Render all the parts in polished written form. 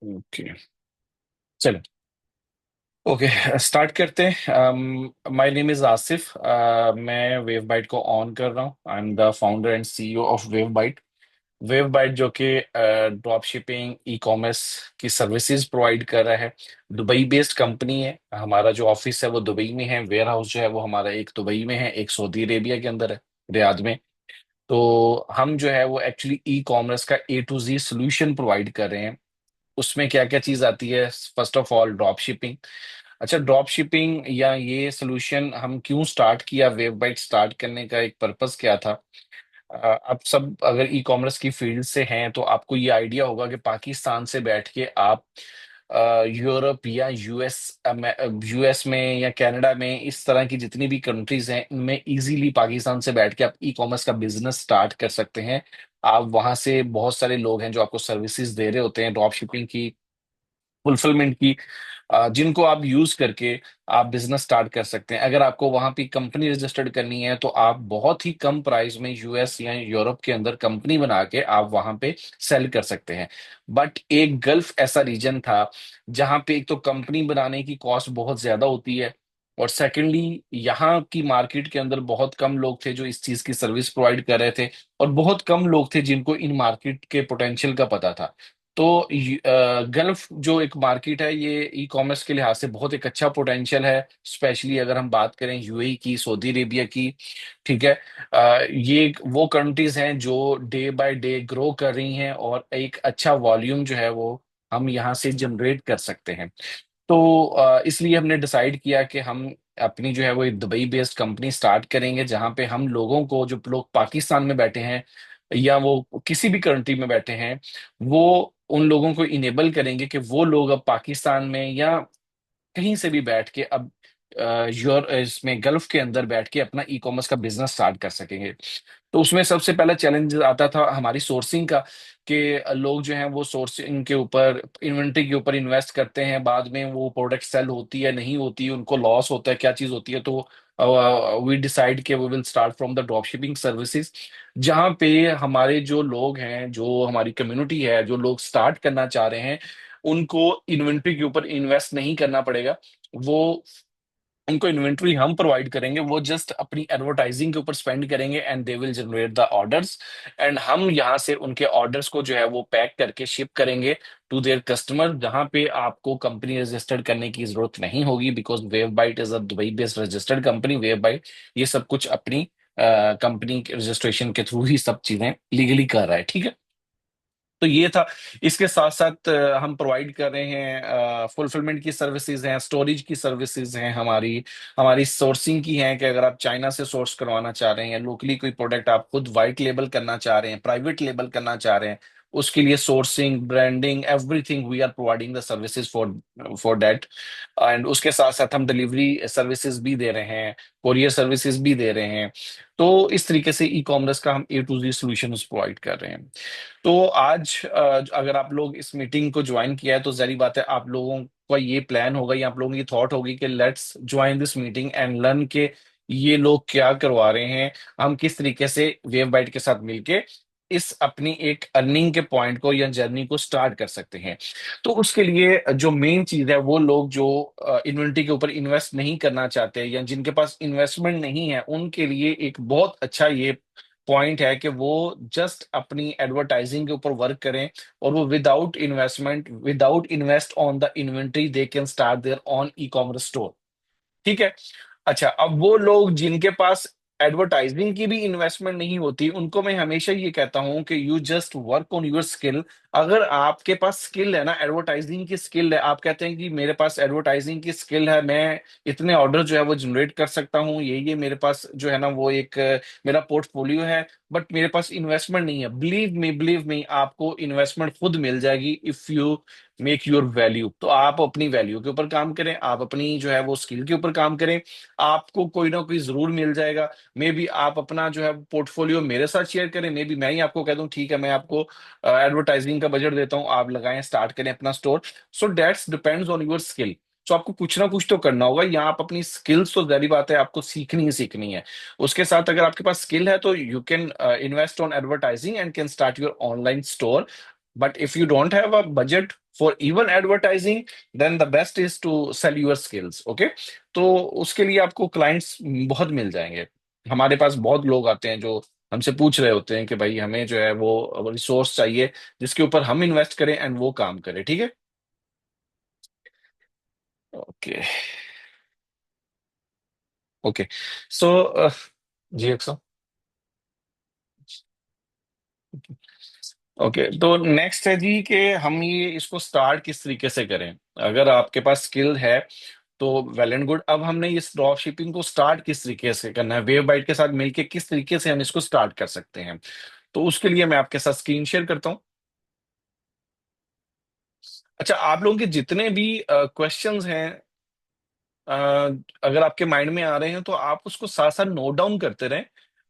Okay, चलो। Okay, start करते हैं। My name is Asif. मैं वेव बाइट को ऑन कर रहा हूँ। I am the founder and CEO of Wave Byte. Wave Byte जो कि ड्रॉप शिपिंग ई कॉमर्स की सर्विसेज प्रोवाइड कर रहा है। दुबई बेस्ड कंपनी है। हमारा जो ऑफिस है वो दुबई में है। वेयर हाउस जो है वो हमारा एक दुबई में है, एक सऊदी अरेबिया के अंदर है, रियाद में। तो हम जो है वो एक्चुअली ई कॉमर्स का ए टू जी सोल्यूशन प्रोवाइड कर रहे हैं। उसमें क्या क्या चीज आती है? First of all drop shipping. अच्छा, ड्रॉप शिपिंग या ये सोल्यूशन हम क्यों स्टार्ट किया? वेब बाइट स्टार्ट करने का एक पर्पस क्या था? आप सब अगर ई कॉमर्स की फील्ड से हैं तो आपको ये आइडिया होगा कि पाकिस्तान से बैठ के आप यूरोप या यूएस में या कनाडा में, इस तरह की जितनी भी कंट्रीज हैं, इनमें इजीली पाकिस्तान से बैठ के आप ई कॉमर्स का बिजनेस स्टार्ट कर सकते हैं। आप वहां से बहुत सारे लोग हैं जो आपको सर्विसेज दे रहे होते हैं ड्रॉप शिपिंग की, फुलफिलमेंट की, जिनको आप यूज करके आप बिजनेस स्टार्ट कर सकते हैं। अगर आपको वहां पे कंपनी रजिस्टर्ड करनी है तो आप बहुत ही कम प्राइस में यूएस या यूरोप के अंदर कंपनी बना के आप वहां पे सेल कर सकते हैं। बट एक गल्फ ऐसा रीजन था जहां पे एक तो कंपनी बनाने की कॉस्ट बहुत ज्यादा होती है, और सेकेंडली यहाँ की मार्केट के अंदर बहुत कम लोग थे जो इस चीज की सर्विस प्रोवाइड कर रहे थे, और बहुत कम लोग थे जिनको इन मार्केट के पोटेंशियल का पता था। तो गल्फ जो एक मार्केट है, ये ई कॉमर्स के लिहाज से बहुत एक अच्छा पोटेंशियल है, स्पेशली अगर हम बात करें यूएई की, सऊदी अरेबिया की। ठीक है। ये वो कंट्रीज हैं जो डे बाय डे ग्रो कर रही हैं, और एक अच्छा वॉल्यूम जो है वो हम यहाँ से जनरेट कर सकते हैं। तो इसलिए हमने डिसाइड किया कि हम अपनी जो है वो एक दुबई बेस्ड कंपनी स्टार्ट करेंगे, जहां पे हम लोगों को, जो लोग पाकिस्तान में बैठे हैं या वो किसी भी कंट्री में बैठे हैं, वो उन लोगों को इनेबल करेंगे कि वो लोग अब पाकिस्तान में या कहीं से भी बैठ के अब इसमें गल्फ के अंदर बैठ के अपना ई कॉमर्स का बिजनेस स्टार्ट कर सकेंगे। तो उसमें सबसे पहला चैलेंज आता था हमारी सोर्सिंग का, कि लोग जो हैं वो सोर्सिंग के ऊपर, इन्वेंट्री के ऊपर इन्वेस्ट करते हैं, बाद में वो प्रोडक्ट सेल होती है नहीं होती, उनको लॉस होता है, क्या चीज होती है। तो वी डिसाइड कि we will start from the drop shipping services, जहाँ पे हमारे जो लोग हैं, जो हमारी कम्युनिटी है, जो लोग स्टार्ट करना चाह रहे हैं, उनको इन्वेंट्री के ऊपर इन्वेस्ट नहीं करना पड़ेगा। वो उनको इन्वेंट्री हम प्रोवाइड करेंगे, वो जस्ट अपनी एडवर्टाइजिंग के ऊपर स्पेंड करेंगे and they will generate the orders. And हम यहाँ से उनके ऑर्डर्स को जो है वो पैक करके शिप करेंगे टू देयर कस्टमर, जहाँ पे आपको कंपनी रजिस्टर्ड करने की जरूरत नहीं होगी, because Wave Byte is a Dubai based registered company. Wave Byte ये सब कुछ अपनी कंपनी के रजिस्ट्रेशन के थ्रू ही सब चीजें लीगली कर रहा है। ठीक है। तो ये था। इसके साथ साथ हम प्रोवाइड कर रहे हैं फुलफिलमेंट की सर्विसेज हैं, स्टोरेज की सर्विसेज हैं, हमारी हमारी सोर्सिंग की हैं, कि अगर आप चाइना से सोर्स करवाना चाह रहे हैं, लोकली कोई प्रोडक्ट आप खुद वाइट लेबल करना चाह रहे हैं, प्राइवेट लेबल करना चाह रहे हैं, उसके लिए sourcing, branding, everything we are providing the services for for that. And उसके साथ साथ हम डिलीवरी सर्विसेज भी दे रहे हैं, कोरियर सर्विसेज भी दे रहे हैं। तो इस तरीके से ई कॉमर्स का हम ए टू जी सोल्यूशन प्रोवाइड कर रहे हैं। तो आज अगर आप लोग इस मीटिंग को ज्वाइन किया है तो जारी बात है आप लोगों का ये प्लान होगा या आप लोगों की थॉट होगी कि let's join this meeting and learn के ये लोग क्या करवा रहे हैं, हम किस तरीके से वेव बाइट के साथ मिलके इस अपनी एक अर्निंग के पॉइंट को या जर्नी को स्टार्ट कर सकते हैं। तो उसके लिए जो मेन चीज है, वो लोग जो इन्वेंट्री के ऊपर इन्वेस्ट नहीं करना चाहते या जिनके पास इन्वेस्टमेंट नहीं है, उनके लिए एक बहुत अच्छा ये पॉइंट है कि वो जस्ट अपनी एडवर्टाइजिंग के ऊपर वर्क करें, और वो without investment, without invest on the inventory, they can start their on e commerce store. ठीक है। अच्छा, अब वो लोग जिनके पास एडवर्टाइजिंग की भी इन्वेस्टमेंट नहीं होती, उनको मैं हमेशा ये कहता हूं कि you just work on your skill. अगर आपके पास स्किल है ना, एडवर्टाइजिंग की स्किल है, आप कहते हैं कि मेरे पास एडवर्टाइजिंग की स्किल है, मैं इतने ऑर्डर जो है वो जनरेट कर सकता हूँ, ये मेरे पास जो है ना वो एक मेरा पोर्टफोलियो है, बट मेरे पास इन्वेस्टमेंट नहीं है। बिलीव मी आपको इन्वेस्टमेंट खुद मिल जाएगी if you make your value. तो आप अपनी वैल्यू के ऊपर काम करें, आप अपनी जो है वो स्किल के ऊपर काम करें, आपको कोई ना कोई जरूर मिल जाएगा। मे बी आप अपना जो है पोर्टफोलियो मेरे साथ शेयर करें, मे बी मैं ही आपको कह दूं ठीक है मैं आपको एडवर्टाइजिंग का बजट देता हूं, आप लगाएं, स्टार्ट करें अपना store. So that's depends on your skill. तो आपको कुछ ना कुछ तो करना होगा, यहाँ आप अपनी स्किल्स, तो जारी बात है आपको सीखनी ही सीखनी है। उसके साथ अगर आपके पास स्किल है तो you can invest on advertising and can start your online store. But if you don't have a budget for even advertising, then the best is to sell your skills. Okay, तो उसके लिए आपको clients बहुत मिल जाएंगे। हमारे पास बहुत लोग आते हैं जो हमसे पूछ रहे होते हैं कि भाई हमें जो है वो रिसोर्स चाहिए जिसके ऊपर हम इन्वेस्ट करें एंड वो काम करे। ठीक है। ओके। ओके। सो जी अक्सर। ओके, तो नेक्स्ट है जी कि हम ये इसको स्टार्ट किस तरीके से करें। अगर आपके पास स्किल है तो वेल एंड गुड। अब हमने इस ड्रॉप शिपिंग को स्टार्ट किस तरीके से करना है, वेव बाइट के साथ मिलके किस तरीके से हम इसको स्टार्ट कर सकते हैं। तो उसके लिए मैं आपके साथ स्क्रीन शेयर करता हूँ। अच्छा, आप लोगों के जितने भी क्वेश्चंस हैं, अ, अगर आपके माइंड में आ रहे हैं तो आप उसको साथ साथ नोट डाउन करते रहें।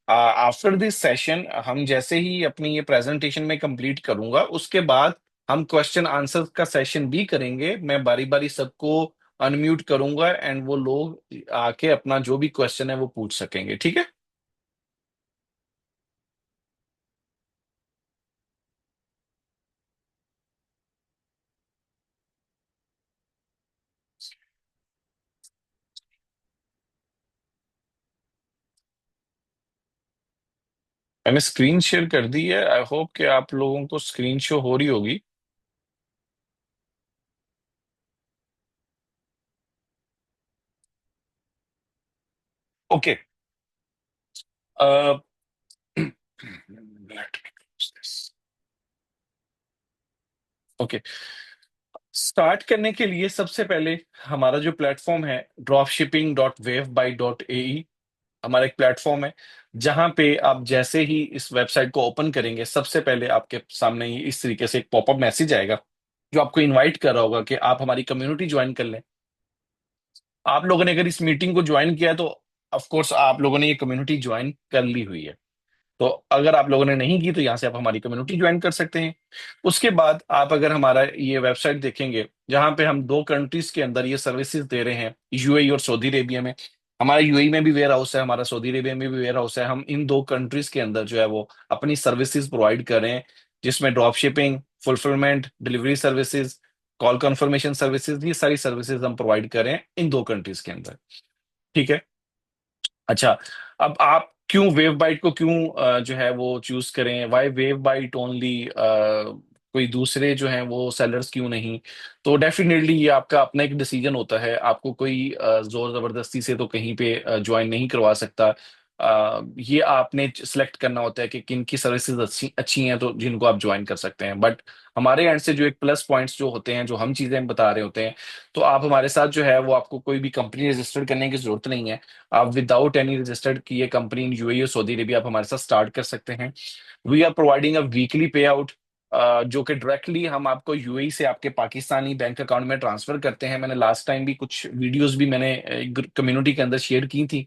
आफ्टर दिस सेशन हम जैसे ही अपनी ये प्रेजेंटेशन में कंप्लीट करूंगा उसके बाद हम क्वेश्चन आंसर का सेशन भी करेंगे। मैं बारी बारी सबको अनम्यूट करूंगा एंड वो लोग आके अपना जो भी क्वेश्चन है वो पूछ सकेंगे। ठीक है। मैंने स्क्रीन शेयर कर दी है। आई होप कि आप लोगों को स्क्रीन शो हो रही होगी। ओके। ओके, स्टार्ट करने के लिए सबसे पहले हमारा जो प्लेटफॉर्म है dropshipping.waveby.ae, हमारा एक प्लेटफॉर्म है जहां पे आप जैसे ही इस वेबसाइट को ओपन करेंगे सबसे पहले आपके सामने ही इस तरीके से एक पॉपअप मैसेज आएगा जो आपको इनवाइट कर रहा होगा कि आप हमारी कम्युनिटी ज्वाइन कर लें। आप लोगों ने अगर इस मीटिंग को ज्वाइन किया है तो ऑफ कोर्स आप लोगों ने ये कम्युनिटी ज्वाइन कर ली हुई है। तो अगर आप लोगों ने नहीं की तो यहाँ से आप हमारी कम्युनिटी ज्वाइन कर सकते हैं। उसके बाद आप अगर हमारा ये वेबसाइट देखेंगे जहाँ पे हम दो कंट्रीज के अंदर ये सर्विसेज दे रहे हैं, यूएई और सऊदी अरेबिया में। हमारा यूएई में भी वेयर हाउस है, हमारा सऊदी अरेबिया में भी वेयर हाउस है। हम इन दो कंट्रीज के अंदर जो है वो अपनी सर्विसेज प्रोवाइड कर रहे हैं जिसमें drop shipping, fulfilment, delivery services, call confirmation services, ये सारी सर्विसेज हम प्रोवाइड कर रहे हैं इन दो कंट्रीज के अंदर। ठीक है। अच्छा, अब आप क्यों वेव बाइट को क्यों जो है वो चूज करें, वाई वेव बाइट ओनली, कोई दूसरे जो हैं वो सेलर्स क्यों नहीं। तो डेफिनेटली ये आपका अपना एक डिसीजन होता है। आपको कोई जोर जबरदस्ती से तो कहीं पे ज्वाइन नहीं करवा सकता। ये आपने सिलेक्ट करना होता है कि किन की सर्विसेज अच्छी अच्छी हैं तो जिनको आप ज्वाइन कर सकते हैं। बट हमारे एंड से जो एक प्लस पॉइंट्स जो होते हैं, जो हम चीजें बता रहे होते हैं, तो आप हमारे साथ जो है वो आपको कोई भी कंपनी रजिस्टर्ड करने की जरूरत नहीं है। आप विदाउट एनी रजिस्टर्ड की ये कंपनी इन यूएई और सऊदी अरेबिया आप हमारे साथ स्टार्ट कर सकते हैं। We are providing a weekly pay out जो कि डायरेक्टली हम आपको यूएई से आपके पाकिस्तानी बैंक अकाउंट में ट्रांसफर करते हैं। मैंने लास्ट टाइम भी कुछ वीडियोस भी मैंने कम्युनिटी के अंदर शेयर की थी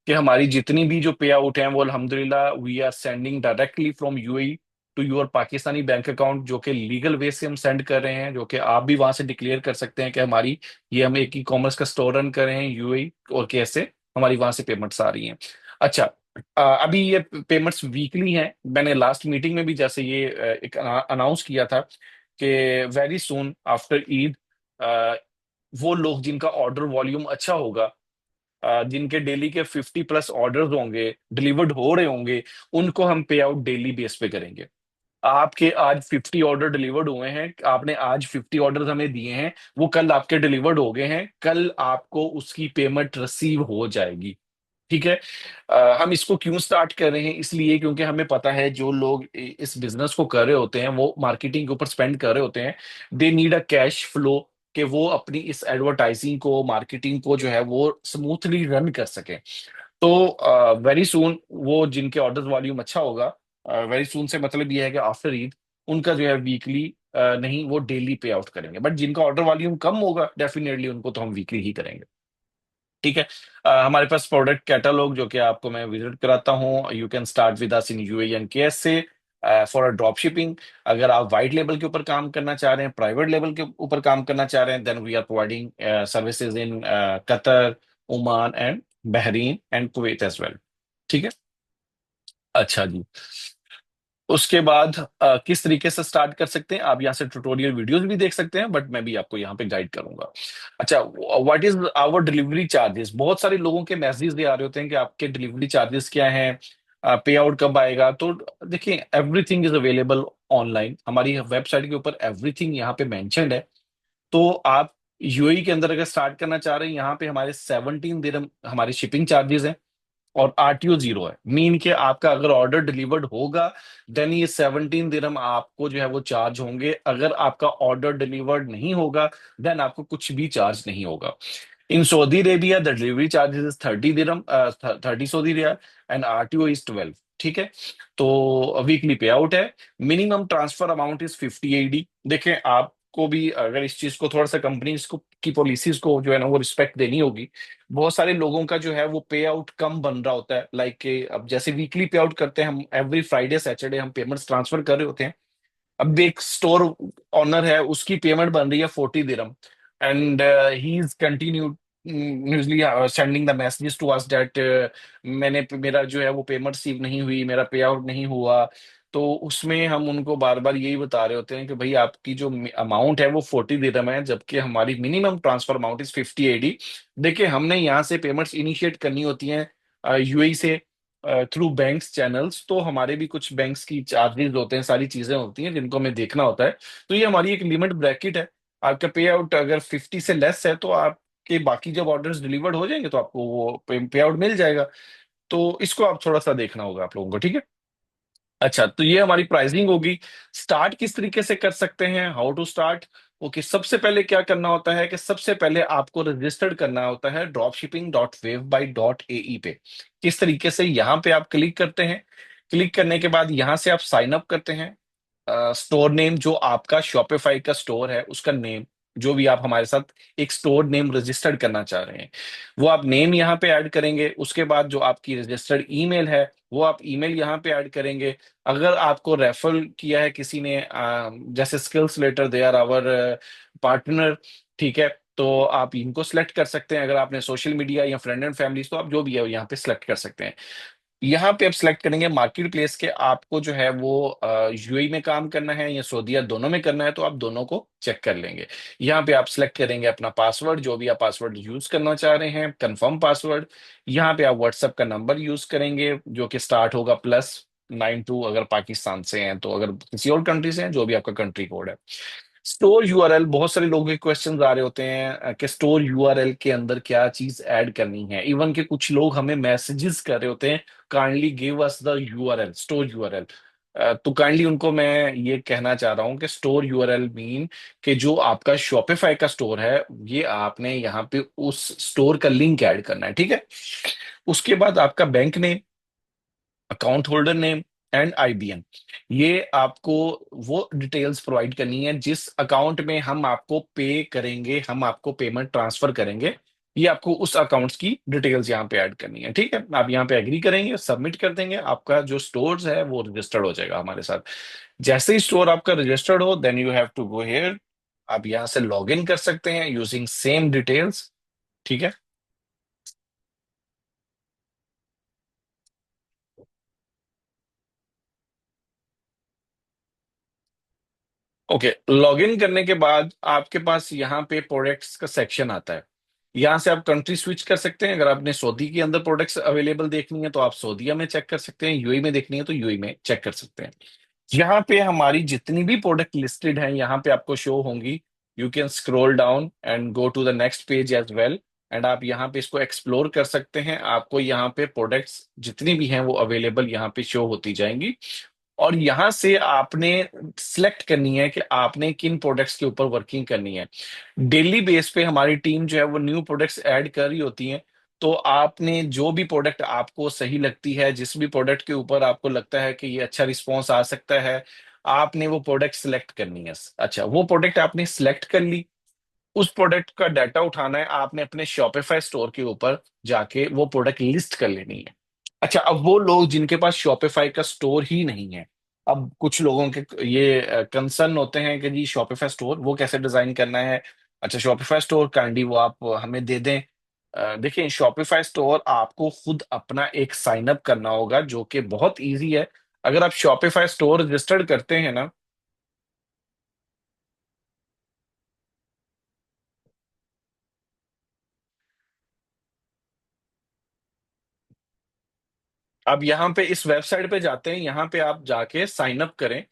कि हमारी जितनी भी जो पे आउट हैं वो अल्हम्दुलिल्लाह we are sending directly from UAE to your Pakistani bank account, जो कि लीगल वे से हम सेंड कर रहे हैं, जो कि आप भी वहां से डिक्लेयर कर सकते हैं कि हमारी ये हम एक ई कॉमर्स का स्टोर रन कर रहे हैं यूएई और कैसे हमारी वहां से पेमेंट्स आ रही हैं। अच्छा, अभी ये पेमेंट्स वीकली हैं। मैंने लास्ट मीटिंग में भी जैसे ये एक अनाउंस किया था कि वेरी सून आफ्टर ईद वो लोग जिनका ऑर्डर वॉल्यूम अच्छा होगा, जिनके डेली के 50+ ऑर्डर्स होंगे, डिलीवर्ड हो रहे होंगे, उनको हम पे आउट डेली बेस पे करेंगे। आपके आज 50 ऑर्डर डिलीवर्ड हुए हैं, आपने आज 50 ऑर्डर हमें दिए हैं, वो कल आपके डिलीवर्ड हो गए हैं, कल आपको उसकी पेमेंट रिसीव हो जाएगी। ठीक है। हम इसको क्यों स्टार्ट कर रहे हैं, इसलिए क्योंकि हमें पता है जो लोग इस बिजनेस को कर रहे होते हैं वो मार्केटिंग के ऊपर स्पेंड कर रहे होते हैं। They need a cash flow कि वो अपनी इस एडवर्टाइजिंग को, मार्केटिंग को जो है वो स्मूथली रन कर सके। तो वेरी सून वो जिनके ऑर्डर वॉल्यूम अच्छा होगा, वेरी सून से मतलब ये है कि आफ्टर ईद उनका जो है वीकली नहीं, वो डेली पे आउट करेंगे। बट जिनका ऑर्डर वॉल्यूम कम होगा डेफिनेटली उनको तो हम वीकली ही करेंगे। ठीक है। हमारे पास प्रोडक्ट कैटलॉग जो कि आपको मैं विजिट कराता हूँ। You can start with us in UAE and KS से फॉर अ ड्रॉप शिपिंग। अगर आप वाइट लेवल के ऊपर काम करना चाह रहे हैं, प्राइवेट लेवल के ऊपर काम करना चाह रहे हैं, then we are providing services in Qatar, Oman and Bahrain and Kuwait as well. ठीक है। अच्छा जी। उसके बाद किस तरीके से स्टार्ट कर सकते हैं, आप यहाँ से ट्यूटोरियल वीडियोस भी देख सकते हैं, बट मैं भी आपको यहाँ पे गाइड करूंगा। अच्छा, what is our delivery charges? बहुत सारे लोगों के मैसेज आ रहे होते हैं कि आपके डिलीवरी चार्जेस क्या हैं, पे आउट कब आएगा। तो देखिए, एवरीथिंग इज अवेलेबल ऑनलाइन, हमारी वेबसाइट के ऊपर एवरीथिंग यहाँ पे मेंशन्ड है। तो आप यूएई के अंदर अगर स्टार्ट करना चाह रहे हैं, यहाँ पे हमारे 17 दिरहम हमारे शिपिंग चार्जेस हैं, और आरटीओ जीरो है। मीन के आपका अगर ऑर्डर डिलीवर्ड होगा, देन ये 17 दिरहम आपको जो है वो चार्ज होंगे। अगर आपका ऑर्डर डिलीवर्ड नहीं होगा, देन आपको कुछ भी चार्ज नहीं होगा। In Saudi Arabia the delivery charges is 30 dirham, 30 Saudi riyal, and RTO is 12। ठीक है। तो वीकली पे आउट है। Minimum transfer amount is 50 AED। देखें, आपको भी अगर इस चीज को थोड़ा सा कंपनीज को की पॉलिसीज को जो है ना वो रिस्पेक्ट देनी होगी। बहुत सारे लोगों का जो है वो पे आउट कम बन रहा होता है, लाइक अब जैसे वीकली पे आउट करते हैं हम, एवरी फ्राइडे सैटरडे हम पेमेंट्स ट्रांसफर कर रहे होते हैं। अब एक स्टोर ऑनर है, उसकी पेमेंट बन रही है 40 दिरहम, and he is continuously sending the messages to us that मैंने मेरा जो है वो पेमेंट रिसीव नहीं हुई, मेरा पे आउट नहीं हुआ। तो उसमें हम उनको बार बार यही बता रहे होते हैं कि भाई आपकी जो अमाउंट है वो 40 दिरहम है, जबकि हमारी minimum transfer amount is 50 AED। देखिए, हमने यहाँ से पेमेंट्स इनिशिएट करनी होती हैं यूएई से थ्रू बैंक्स चैनल्स, तो हमारे भी कुछ बैंक्स की चार्जेस होते हैं, सारी चीजें होती हैं जिनको हमें देखना होता है। तो ये हमारी एक लिमिट ब्रैकेट है। आपका पे आउट अगर 50 से लेस है, तो आपके बाकी जब ऑर्डर्स डिलीवर्ड हो जाएंगे तो आपको वो पे आउट मिल जाएगा। तो इसको आप थोड़ा सा देखना होगा आप लोगों को, ठीक है। अच्छा, तो ये हमारी प्राइसिंग होगी। स्टार्ट किस तरीके से कर सकते हैं, हाउ टू स्टार्ट? ओके, सबसे पहले क्या करना होता है कि सबसे पहले आपको रजिस्टर्ड करना होता है dropshipping.waveby.ae पे। किस तरीके से, यहाँ पे आप क्लिक करते हैं। क्लिक करने के बाद यहाँ से आप साइन अप करते हैं। स्टोर नेम जो आपका शॉपिफाई का स्टोर है उसका नेम, जो भी आप हमारे साथ एक स्टोर नेम रजिस्टर्ड करना चाह रहे हैं, वो आप नेम यहाँ पे ऐड करेंगे। उसके बाद जो आपकी रजिस्टर्ड ईमेल है, वो आप ईमेल यहाँ पे ऐड करेंगे। अगर आपको रेफर किया है किसी ने, जैसे skills letter, they are our partner, ठीक है, तो आप इनको सिलेक्ट कर सकते हैं। अगर आपने सोशल मीडिया या फ्रेंड एंड फैमिली, तो आप जो भी है यहाँ पे सिलेक्ट कर सकते हैं। यहाँ पे आप सिलेक्ट करेंगे मार्केट प्लेस के, आपको जो है वो यूएई में काम करना है या सऊदीया, दोनों में करना है, तो आप दोनों को चेक कर लेंगे। यहाँ पे आप सिलेक्ट करेंगे अपना पासवर्ड, जो भी आप पासवर्ड यूज करना चाह रहे हैं, कंफर्म पासवर्ड। यहाँ पे आप व्हाट्सएप का नंबर यूज करेंगे जो कि स्टार्ट होगा +92, अगर पाकिस्तान से हैं, तो अगर किसी और कंट्री से हैं, जो भी आपका कंट्री कोड है। स्टोर यूआरएल, बहुत सारे लोगों के क्वेश्चंस आ रहे होते हैं कि स्टोर यूआरएल के अंदर क्या चीज ऐड करनी है। इवन के कुछ लोग हमें मैसेजेस कर रहे होते हैं, kindly give us the URL, store URL. तो काइंडली उनको मैं ये कहना चाह रहा हूँ कि स्टोर यूआरएल मीन कि जो आपका शॉपिफाई का स्टोर है, ये आपने यहाँ पे उस स्टोर का लिंक ऐड करना है, ठीक है। उसके बाद आपका bank name, account holder name, and IBN, ये आपको वो डिटेल्स प्रोवाइड करनी है जिस अकाउंट में हम आपको पे करेंगे, हम आपको पेमेंट ट्रांसफर करेंगे। ये आपको उस अकाउंट्स की डिटेल्स यहाँ पे ऐड करनी है, ठीक है। आप यहाँ पे एग्री करेंगे, सबमिट कर देंगे, आपका जो स्टोर्स है वो रजिस्टर्ड हो जाएगा हमारे साथ। जैसे ही स्टोर आपका रजिस्टर्ड हो, then you have to go here. आप यहाँ से लॉग इन कर सकते हैं यूजिंग सेम डिटेल्स, ठीक है। ओके, लॉगिन करने के बाद आपके पास यहाँ पे प्रोडक्ट्स का सेक्शन आता है। यहाँ से आप कंट्री स्विच कर सकते हैं। अगर आपने सऊदी के अंदर प्रोडक्ट्स अवेलेबल देखनी है, तो आप सऊदीया में चेक कर सकते हैं। यूएई में देखनी है तो यूएई में चेक कर सकते हैं। यहाँ पे हमारी जितनी भी प्रोडक्ट लिस्टेड हैं, यहाँ पे आपको शो होंगी। You can scroll down and go to the next page as well, एंड आप यहाँ पे इसको एक्सप्लोर कर सकते हैं। आपको यहाँ पे प्रोडक्ट्स जितनी भी हैं वो अवेलेबल यहाँ पे शो होती जाएंगी। और यहां से आपने सिलेक्ट करनी है कि आपने किन प्रोडक्ट्स के ऊपर वर्किंग करनी है। डेली बेस पे हमारी टीम जो है वो न्यू प्रोडक्ट्स ऐड कर रही होती हैं। तो आपने जो भी प्रोडक्ट आपको सही लगती है, जिस भी प्रोडक्ट के ऊपर आपको लगता है कि ये अच्छा रिस्पॉन्स आ सकता है, आपने वो प्रोडक्ट सिलेक्ट करनी है। अच्छा, वो प्रोडक्ट आपने सिलेक्ट कर ली। उस प्रोडक्ट का डाटा उठाना है, आपने अपने शॉपिफाई स्टोर के ऊपर जाके वो प्रोडक्ट लिस्ट कर लेनी है। अच्छा, अब वो लोग जिनके पास शॉपिफाई का स्टोर ही नहीं है, अब कुछ लोगों के ये कंसर्न होते हैं कि जी शॉपिफाई स्टोर वो कैसे डिजाइन करना है। अच्छा, शॉपिफाई स्टोर काइंडली वो आप हमें दे दें। देखिए, शॉपिफाई स्टोर आपको खुद अपना एक साइन अप करना होगा, जो कि बहुत इजी है। अगर आप शॉपिफाई स्टोर रजिस्टर्ड करते हैं ना, अब यहाँ पे इस वेबसाइट पे जाते हैं, यहाँ पे आप जाके साइन अप करें।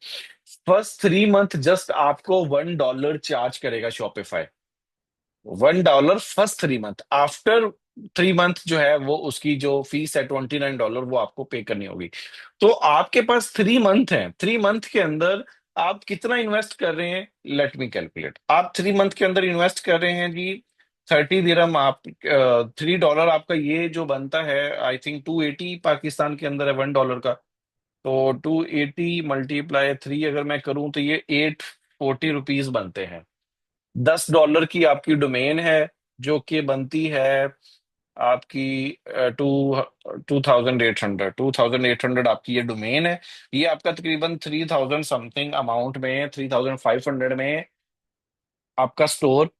फर्स्ट 3 मंथ जस्ट आपको $1 चार्ज करेगा Shopify. $1 first 3 month. After 3 month जो है वो उसकी जो फीस है $29 वो आपको पे करनी होगी। तो आपके पास 3 मंथ है, 3 मंथ के अंदर आप कितना इन्वेस्ट कर रहे हैं? Let me calculate. आप 3 मंथ के अंदर इन्वेस्ट कर रहे हैं जी 30 दिरहम। आप $3 आपका ये जो बनता है, आई थिंक 280 पाकिस्तान के अंदर है $1 का। तो 280 × 3 अगर मैं करूं तो ये ₹840 बनते हैं। $10 की आपकी डोमेन है जो कि बनती है आपकी टू 2800 आपकी ये डोमेन है। ये आपका तकरीबन 3000 समथिंग अमाउंट में, 3500 में आपका स्टोर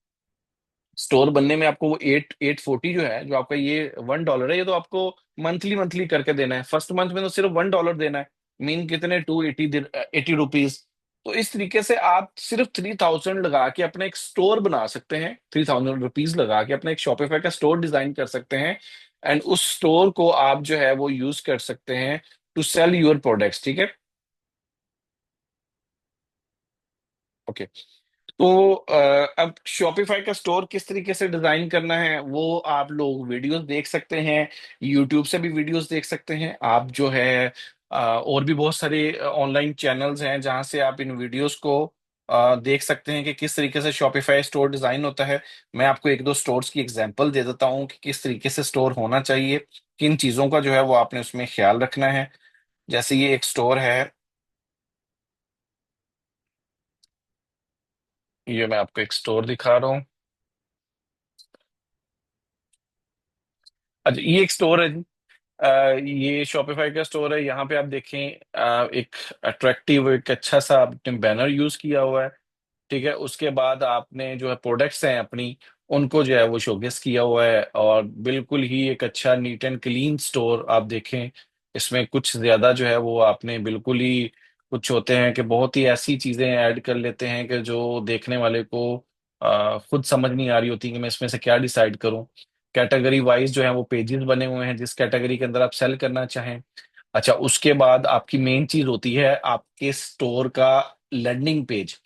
स्टोर बनने में आपको वो 840 जो है, जो आपका ये $1 है, ये तो आपको मंथली मंथली करके देना है। फर्स्ट मंथ में तो सिर्फ $1 देना है। मीन कितने 280 रुपीज। तो इस तरीके से आप सिर्फ 3000 लगा के अपना एक स्टोर बना सकते हैं। ₹3000 लगा के अपना एक शॉपिफाई का स्टोर डिजाइन कर सकते हैं। एंड उस स्टोर को आप जो है वो यूज कर सकते हैं टू सेल योर प्रोडक्ट्स। ठीक है। ओके। तो अब शॉपिफाई का स्टोर किस तरीके से डिजाइन करना है वो आप लोग वीडियोस देख सकते हैं। यूट्यूब से भी वीडियोस देख सकते हैं आप जो है। और भी बहुत सारे ऑनलाइन चैनल्स हैं जहां से आप इन वीडियोस को देख सकते हैं कि किस तरीके से शॉपिफाई स्टोर डिजाइन होता है। मैं आपको एक दो स्टोर्स की एग्जांपल दे देता हूँ कि किस तरीके से स्टोर होना चाहिए, किन चीजों का जो है वो आपने उसमें ख्याल रखना है। जैसे ये एक स्टोर है, ये मैं आपको एक स्टोर दिखा रहा हूँ। अच्छा, ये एक स्टोर है जी। ये शॉपिफाई का स्टोर है। यहाँ पे आप देखें, एक अट्रैक्टिव, एक अच्छा सा आपने बैनर यूज किया हुआ है। ठीक है। उसके बाद आपने जो है प्रोडक्ट्स हैं अपनी, उनको जो है वो शोकेस किया हुआ है। और बिल्कुल ही एक अच्छा नीट एंड क्लीन स्टोर आप देखें। इसमें कुछ ज्यादा जो है वो आपने बिल्कुल ही, कुछ होते हैं कि बहुत ही ऐसी चीजें ऐड कर लेते हैं कि जो देखने वाले को खुद समझ नहीं आ रही होती कि मैं इसमें से क्या डिसाइड करूं। कैटेगरी वाइज जो है वो पेजेस बने हुए हैं जिस कैटेगरी के अंदर आप सेल करना चाहें। अच्छा, उसके बाद आपकी मेन चीज होती है आपके स्टोर का लैंडिंग पेज।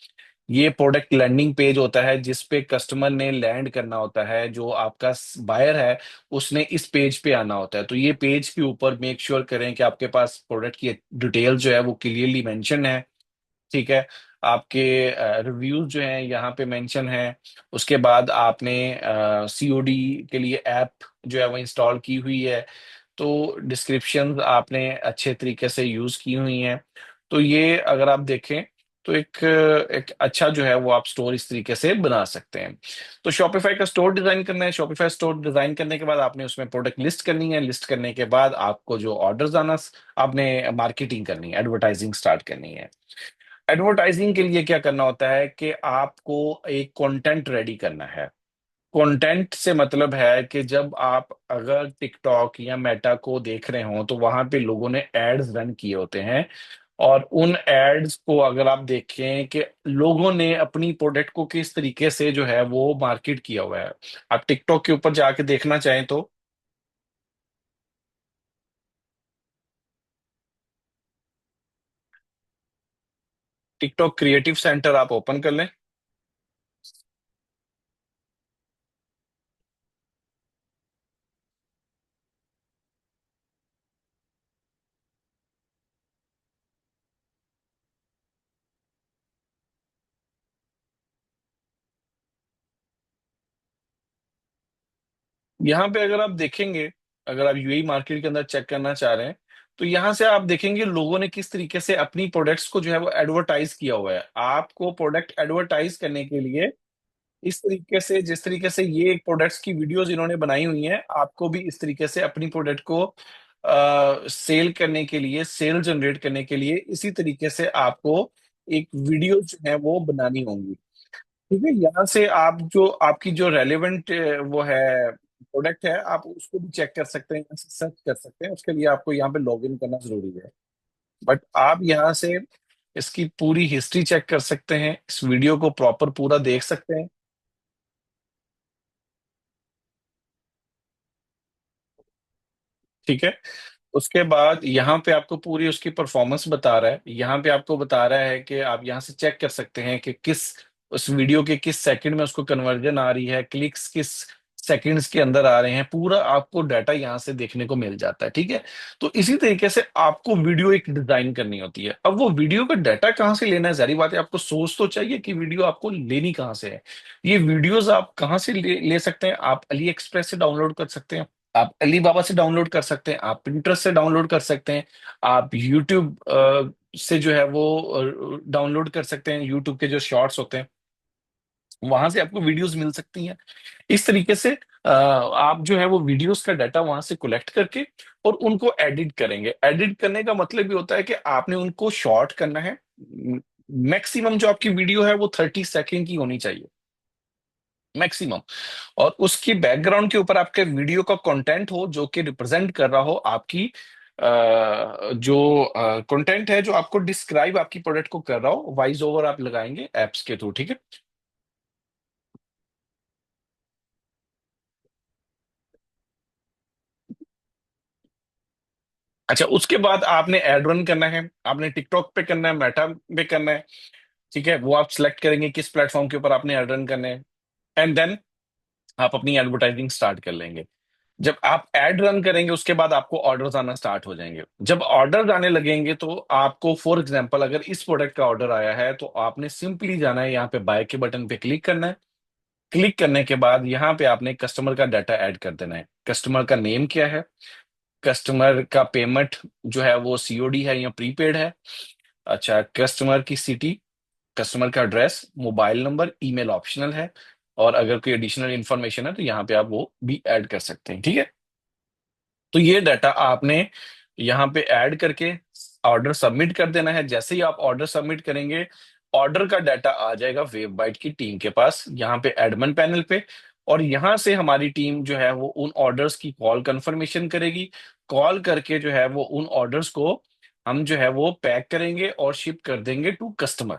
ये प्रोडक्ट लैंडिंग पेज होता है जिस पे कस्टमर ने लैंड करना होता है, जो आपका बायर है उसने इस पेज पे आना होता है। तो ये पेज के ऊपर मेक श्योर करें कि आपके पास प्रोडक्ट की डिटेल जो है वो क्लियरली मेंशन है। ठीक है। आपके रिव्यूज जो हैं यहाँ पे मेंशन है। उसके बाद आपने सीओडी के लिए ऐप जो है वो इंस्टॉल की हुई है। तो डिस्क्रिप्शन आपने अच्छे तरीके से यूज की हुई हैं। तो ये अगर आप देखें तो एक एक अच्छा जो है वो आप स्टोर इस तरीके से बना सकते हैं। तो शॉपिफाई का स्टोर डिजाइन करना है। शॉपिफाई स्टोर डिजाइन करने के बाद आपने उसमें प्रोडक्ट लिस्ट करनी है। लिस्ट करने के बाद आपको जो ऑर्डर्स आना, आपने मार्केटिंग करनी है, एडवर्टाइजिंग स्टार्ट करनी है। एडवर्टाइजिंग के लिए क्या करना होता है कि आपको एक कंटेंट रेडी करना है। कंटेंट से मतलब है कि जब आप अगर टिकटॉक या मेटा को देख रहे हो तो वहां पे लोगों ने एड्स रन किए होते हैं। और उन एड्स को अगर आप देखें कि लोगों ने अपनी प्रोडक्ट को किस तरीके से जो है वो मार्केट किया हुआ है, आप टिकटॉक के ऊपर जाके देखना चाहें तो टिकटॉक क्रिएटिव सेंटर आप ओपन कर लें। यहाँ पे अगर आप देखेंगे, अगर आप यूएई मार्केट के अंदर चेक करना चाह रहे हैं तो यहाँ से आप देखेंगे लोगों ने किस तरीके से अपनी प्रोडक्ट्स को जो है वो एडवर्टाइज किया हुआ है। आपको प्रोडक्ट एडवर्टाइज करने के लिए इस तरीके से, जिस तरीके से ये प्रोडक्ट्स की वीडियोस इन्होंने बनाई हुई हैं, आपको भी इस तरीके से अपनी प्रोडक्ट को सेल करने के लिए, सेल जनरेट करने के लिए इसी तरीके से आपको एक वीडियो जो है वो बनानी होंगी। ठीक है। यहाँ से आप जो आपकी जो रेलेवेंट वो है प्रोडक्ट है, आप उसको भी चेक कर सकते हैं, यहाँ से सर्च कर सकते हैं। उसके लिए आपको यहाँ पे लॉग इन करना जरूरी है। बट आप यहाँ से इसकी पूरी हिस्ट्री चेक कर सकते हैं, इस वीडियो को प्रॉपर पूरा देख सकते हैं। ठीक है। उसके बाद यहाँ पे आपको पूरी उसकी परफॉर्मेंस बता रहा है, यहाँ पे आपको बता रहा है कि आप यहाँ से चेक कर सकते हैं कि किस उस वीडियो के किस सेकंड में उसको कन्वर्जन आ रही है, क्लिक्स किस सेकंड्स के अंदर आ रहे हैं, पूरा आपको डाटा यहाँ से देखने को मिल जाता है। ठीक है। तो इसी तरीके से आपको वीडियो एक डिजाइन करनी होती है। अब वो वीडियो का डाटा कहाँ से लेना है, जारी बात है आपको सोर्स तो चाहिए कि वीडियो आपको लेनी कहाँ से है। ये वीडियोस आप कहाँ से ले सकते हैं, आप अली एक्सप्रेस से डाउनलोड कर सकते हैं, आप अलीबाबा से डाउनलोड कर सकते हैं, आप पिंटरेस्ट से डाउनलोड कर सकते हैं, आप यूट्यूब से जो है वो डाउनलोड कर सकते हैं, यूट्यूब के जो शॉर्ट्स होते हैं वहां से आपको वीडियोस मिल सकती हैं। इस तरीके से आप जो है वो वीडियोस का डाटा वहां से कलेक्ट करके और उनको एडिट करेंगे। एडिट करने का मतलब ये होता है कि आपने उनको शॉर्ट करना है। मैक्सिमम जो आपकी वीडियो है वो 30 सेकेंड की होनी चाहिए, मैक्सिमम। और उसकी बैकग्राउंड के ऊपर आपके वीडियो का कंटेंट हो जो कि रिप्रेजेंट कर रहा हो आपकी जो कंटेंट है जो आपको डिस्क्राइब आपकी प्रोडक्ट को कर रहा हो, वाइज ओवर आप लगाएंगे एप्स के थ्रू। ठीक है। अच्छा, उसके बाद आपने एड रन करना है, आपने टिकटॉक पे करना है, मेटा पे करना है। ठीक है, वो आप सिलेक्ट करेंगे किस प्लेटफॉर्म के ऊपर आपने एड रन करना है, एंड देन आप अपनी एडवर्टाइजिंग स्टार्ट कर लेंगे। जब आप एड रन करेंगे उसके बाद आपको ऑर्डर्स आना स्टार्ट हो जाएंगे। जब ऑर्डर्स आने लगेंगे तो आपको फॉर एग्जांपल अगर इस प्रोडक्ट का ऑर्डर आया है तो आपने सिंपली जाना है यहाँ पे बाय के बटन पे क्लिक करना है। क्लिक करने के बाद यहाँ पे आपने कस्टमर का डाटा ऐड कर देना है। कस्टमर का नेम क्या है, कस्टमर का पेमेंट जो है वो सीओडी है या प्रीपेड है, अच्छा कस्टमर की सिटी, कस्टमर का address, mobile number, email optional है, और अगर कोई एडिशनल इंफॉर्मेशन है तो यहाँ पे आप वो भी ऐड कर सकते हैं। ठीक है। तो ये डाटा आपने यहाँ पे ऐड करके ऑर्डर सबमिट कर देना है। जैसे ही आप ऑर्डर सबमिट करेंगे, ऑर्डर का डाटा आ जाएगा वेबबाइट की टीम के पास यहाँ पे एडमिन पैनल पे, और यहाँ से हमारी टीम जो है वो उन ऑर्डर्स की कॉल कंफर्मेशन करेगी। कॉल करके जो है वो उन ऑर्डर्स को हम जो है वो पैक करेंगे और शिप कर देंगे टू कस्टमर।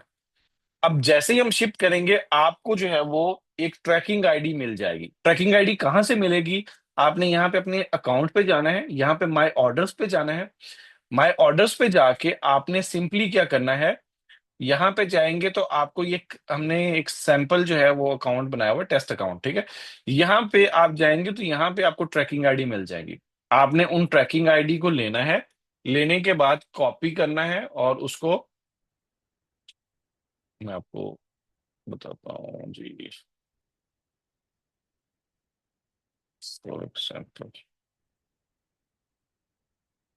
अब जैसे ही हम शिप करेंगे आपको जो है वो एक ट्रैकिंग आईडी मिल जाएगी। ट्रैकिंग आईडी कहाँ से मिलेगी, आपने यहाँ पे अपने अकाउंट पे जाना है, यहाँ पे माय ऑर्डर्स पे जाना है। माय ऑर्डर्स पे जाके आपने सिंपली क्या करना है, यहाँ पे जाएंगे तो आपको ये हमने एक सैंपल जो है वो अकाउंट बनाया हुआ, टेस्ट अकाउंट। ठीक है। यहाँ पे आप जाएंगे तो यहाँ पे आपको ट्रैकिंग आईडी मिल जाएगी। आपने उन ट्रैकिंग आईडी को लेना है, लेने के बाद कॉपी करना है और उसको मैं आपको बताता हूँ जी। फॉर एग्जाम्पल,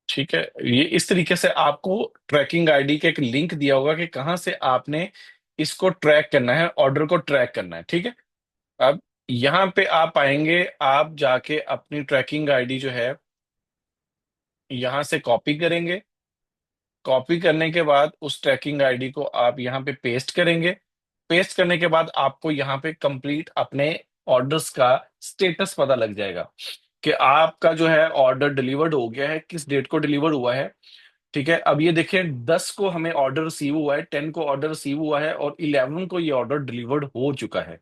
ठीक है, ये इस तरीके से आपको ट्रैकिंग आईडी का एक लिंक दिया होगा कि कहाँ से आपने इसको ट्रैक करना है, ऑर्डर को ट्रैक करना है। ठीक है। अब यहाँ पे आप आएंगे, आप जाके अपनी ट्रैकिंग आईडी जो है यहाँ से कॉपी करेंगे। कॉपी करने के बाद उस ट्रैकिंग आईडी को आप यहाँ पे पेस्ट करेंगे। पेस्ट करने के बाद आपको यहाँ पे कंप्लीट अपने ऑर्डर्स का स्टेटस पता लग जाएगा कि आपका जो है ऑर्डर डिलीवर्ड हो गया है, किस डेट को डिलीवर हुआ है। ठीक है। अब ये देखें 10 को हमें ऑर्डर रिसीव हुआ है, 10 को ऑर्डर रिसीव हुआ है, और 11 को ये ऑर्डर डिलीवर्ड हो चुका है।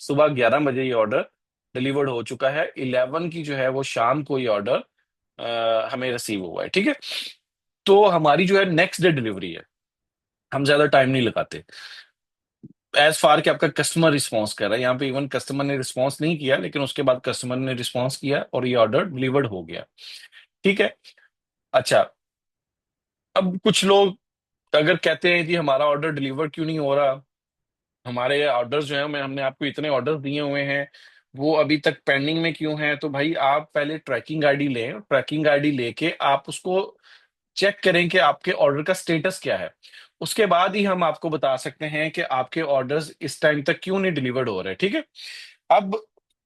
सुबह 11 बजे ये ऑर्डर डिलीवर्ड हो चुका है, 11 की जो है वो शाम को ये ऑर्डर हमें रिसीव हुआ है। ठीक है। तो हमारी जो है नेक्स्ट डे डिलीवरी है, हम ज्यादा टाइम नहीं लगाते। एज फार कि आपका कस्टमर रिस्पॉन्स कर रहा है, यहाँ पे इवन कस्टमर ने रिस्पॉन्स नहीं किया लेकिन उसके बाद कस्टमर ने रिस्पॉन्स किया और ये ऑर्डर डिलीवर्ड हो गया। ठीक है। अच्छा, अब कुछ लोग अगर कहते हैं कि हमारा ऑर्डर डिलीवर क्यों नहीं हो रहा, हमारे ऑर्डर्स जो है मैं हमने आपको इतने ऑर्डर दिए हुए हैं वो अभी तक पेंडिंग में क्यों हैं, तो भाई आप पहले ट्रैकिंग आईडी लें। ट्रैकिंग आईडी लेके आप उसको चेक करें कि आपके ऑर्डर का स्टेटस क्या है। उसके बाद ही हम आपको बता सकते हैं कि आपके ऑर्डर्स इस टाइम तक क्यों नहीं डिलीवर्ड हो रहे। ठीक है। अब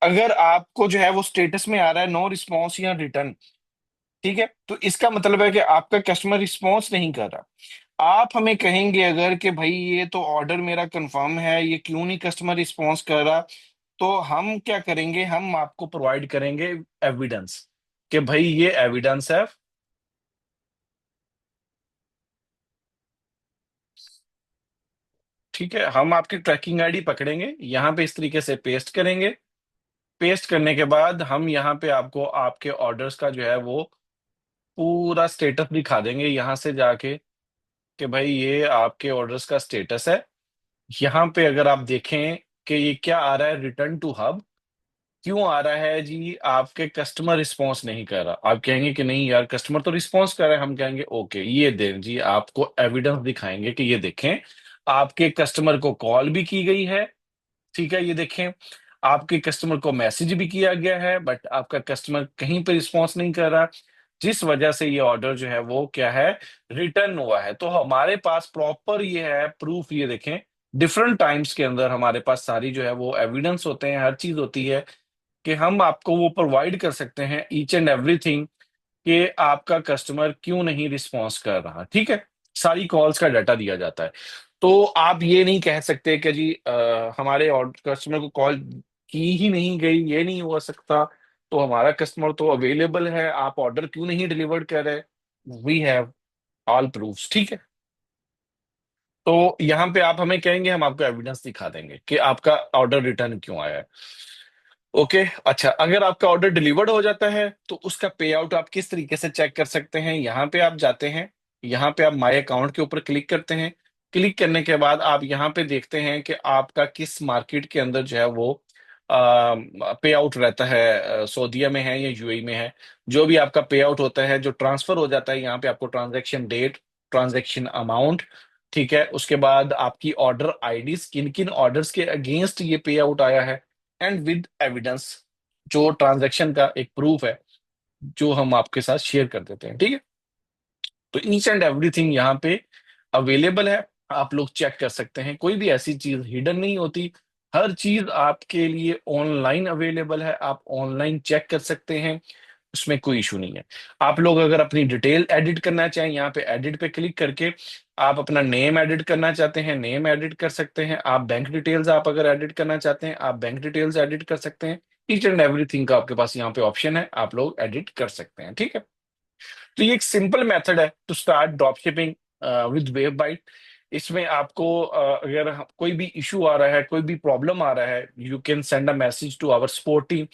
अगर आपको जो है वो स्टेटस में आ रहा है नो रिस्पॉन्स या रिटर्न, ठीक है, तो इसका मतलब है कि आपका कस्टमर रिस्पॉन्स नहीं कर रहा। आप हमें कहेंगे अगर कि भाई ये तो ऑर्डर मेरा कंफर्म है, ये क्यों नहीं कस्टमर रिस्पॉन्स कर रहा, तो हम क्या करेंगे, हम आपको प्रोवाइड करेंगे एविडेंस कि भाई ये एविडेंस है। ठीक है, हम आपकी ट्रैकिंग आईडी पकड़ेंगे, यहाँ पे इस तरीके से पेस्ट करेंगे। पेस्ट करने के बाद हम यहाँ पे आपको आपके ऑर्डर्स का जो है वो पूरा स्टेटस दिखा देंगे यहाँ से जाके, कि भाई ये आपके ऑर्डर्स का स्टेटस है। यहाँ पे अगर आप देखें कि ये क्या आ रहा है, रिटर्न टू हब क्यों आ रहा है जी, आपके कस्टमर रिस्पॉन्स नहीं कर रहा। आप कहेंगे कि नहीं यार कस्टमर तो रिस्पॉन्स कर रहा है, हम कहेंगे ओके ये दें जी, आपको एविडेंस दिखाएंगे कि ये देखें आपके कस्टमर को कॉल भी की गई है। ठीक है, ये देखें आपके कस्टमर को मैसेज भी किया गया है, बट आपका कस्टमर कहीं पे रिस्पॉन्स नहीं कर रहा, जिस वजह से ये ऑर्डर जो है वो क्या है, रिटर्न हुआ है। तो हमारे पास प्रॉपर ये है प्रूफ, ये देखें डिफरेंट टाइम्स के अंदर हमारे पास सारी जो है वो एविडेंस होते हैं, हर चीज होती है कि हम आपको वो प्रोवाइड कर सकते हैं ईच एंड एवरीथिंग, कि आपका कस्टमर क्यों नहीं रिस्पॉन्स कर रहा। ठीक है, सारी कॉल्स का डाटा दिया जाता है। तो आप ये नहीं कह सकते कि जी हमारे कस्टमर को कॉल की ही नहीं गई, ये नहीं हो सकता, तो हमारा कस्टमर तो अवेलेबल है, आप ऑर्डर क्यों नहीं डिलीवर कर रहे। We have all proofs. ठीक है, तो यहाँ पे आप हमें कहेंगे, हम आपको एविडेंस दिखा देंगे कि आपका ऑर्डर रिटर्न क्यों आया है। ओके, अच्छा, अगर आपका ऑर्डर डिलीवर्ड हो जाता है तो उसका पे आउट आप किस तरीके से चेक कर सकते हैं। यहाँ पे आप जाते हैं, यहाँ पे आप माई अकाउंट के ऊपर क्लिक करते हैं। क्लिक करने के बाद आप यहाँ पे देखते हैं कि आपका किस मार्केट के अंदर जो है वो पे आउट रहता है, सऊदीया में है या यूएई में है। जो भी आपका पे आउट होता है, जो ट्रांसफर हो जाता है, यहाँ पे आपको ट्रांजैक्शन डेट, ट्रांजैक्शन अमाउंट, ठीक है, उसके बाद आपकी ऑर्डर आईडी, किन किन ऑर्डर्स के अगेंस्ट ये पे आउट आया है, एंड विद एविडेंस, जो ट्रांजैक्शन का एक प्रूफ है जो हम आपके साथ शेयर कर देते हैं। ठीक है, तो ईच एंड एवरीथिंग यहाँ पे अवेलेबल है, आप लोग चेक कर सकते हैं, कोई भी ऐसी चीज हिडन नहीं होती, हर चीज आपके लिए ऑनलाइन अवेलेबल है, आप ऑनलाइन चेक कर सकते हैं, उसमें कोई इशू नहीं है। आप लोग अगर अपनी डिटेल एडिट करना चाहें, यहाँ पे एडिट पे क्लिक करके आप अपना नेम एडिट करना चाहते हैं, नेम एडिट कर सकते हैं। आप बैंक डिटेल्स आप अगर एडिट करना चाहते हैं, आप बैंक डिटेल्स एडिट कर सकते हैं। ईच एंड एवरीथिंग का आपके पास यहाँ पे ऑप्शन है, आप लोग एडिट कर सकते हैं। ठीक है, तो ये एक सिंपल मेथड है to start drop shipping with Wave Byte. इसमें आपको अगर कोई भी इशू आ रहा है, कोई भी प्रॉब्लम आ रहा है, you can send a message to our support team.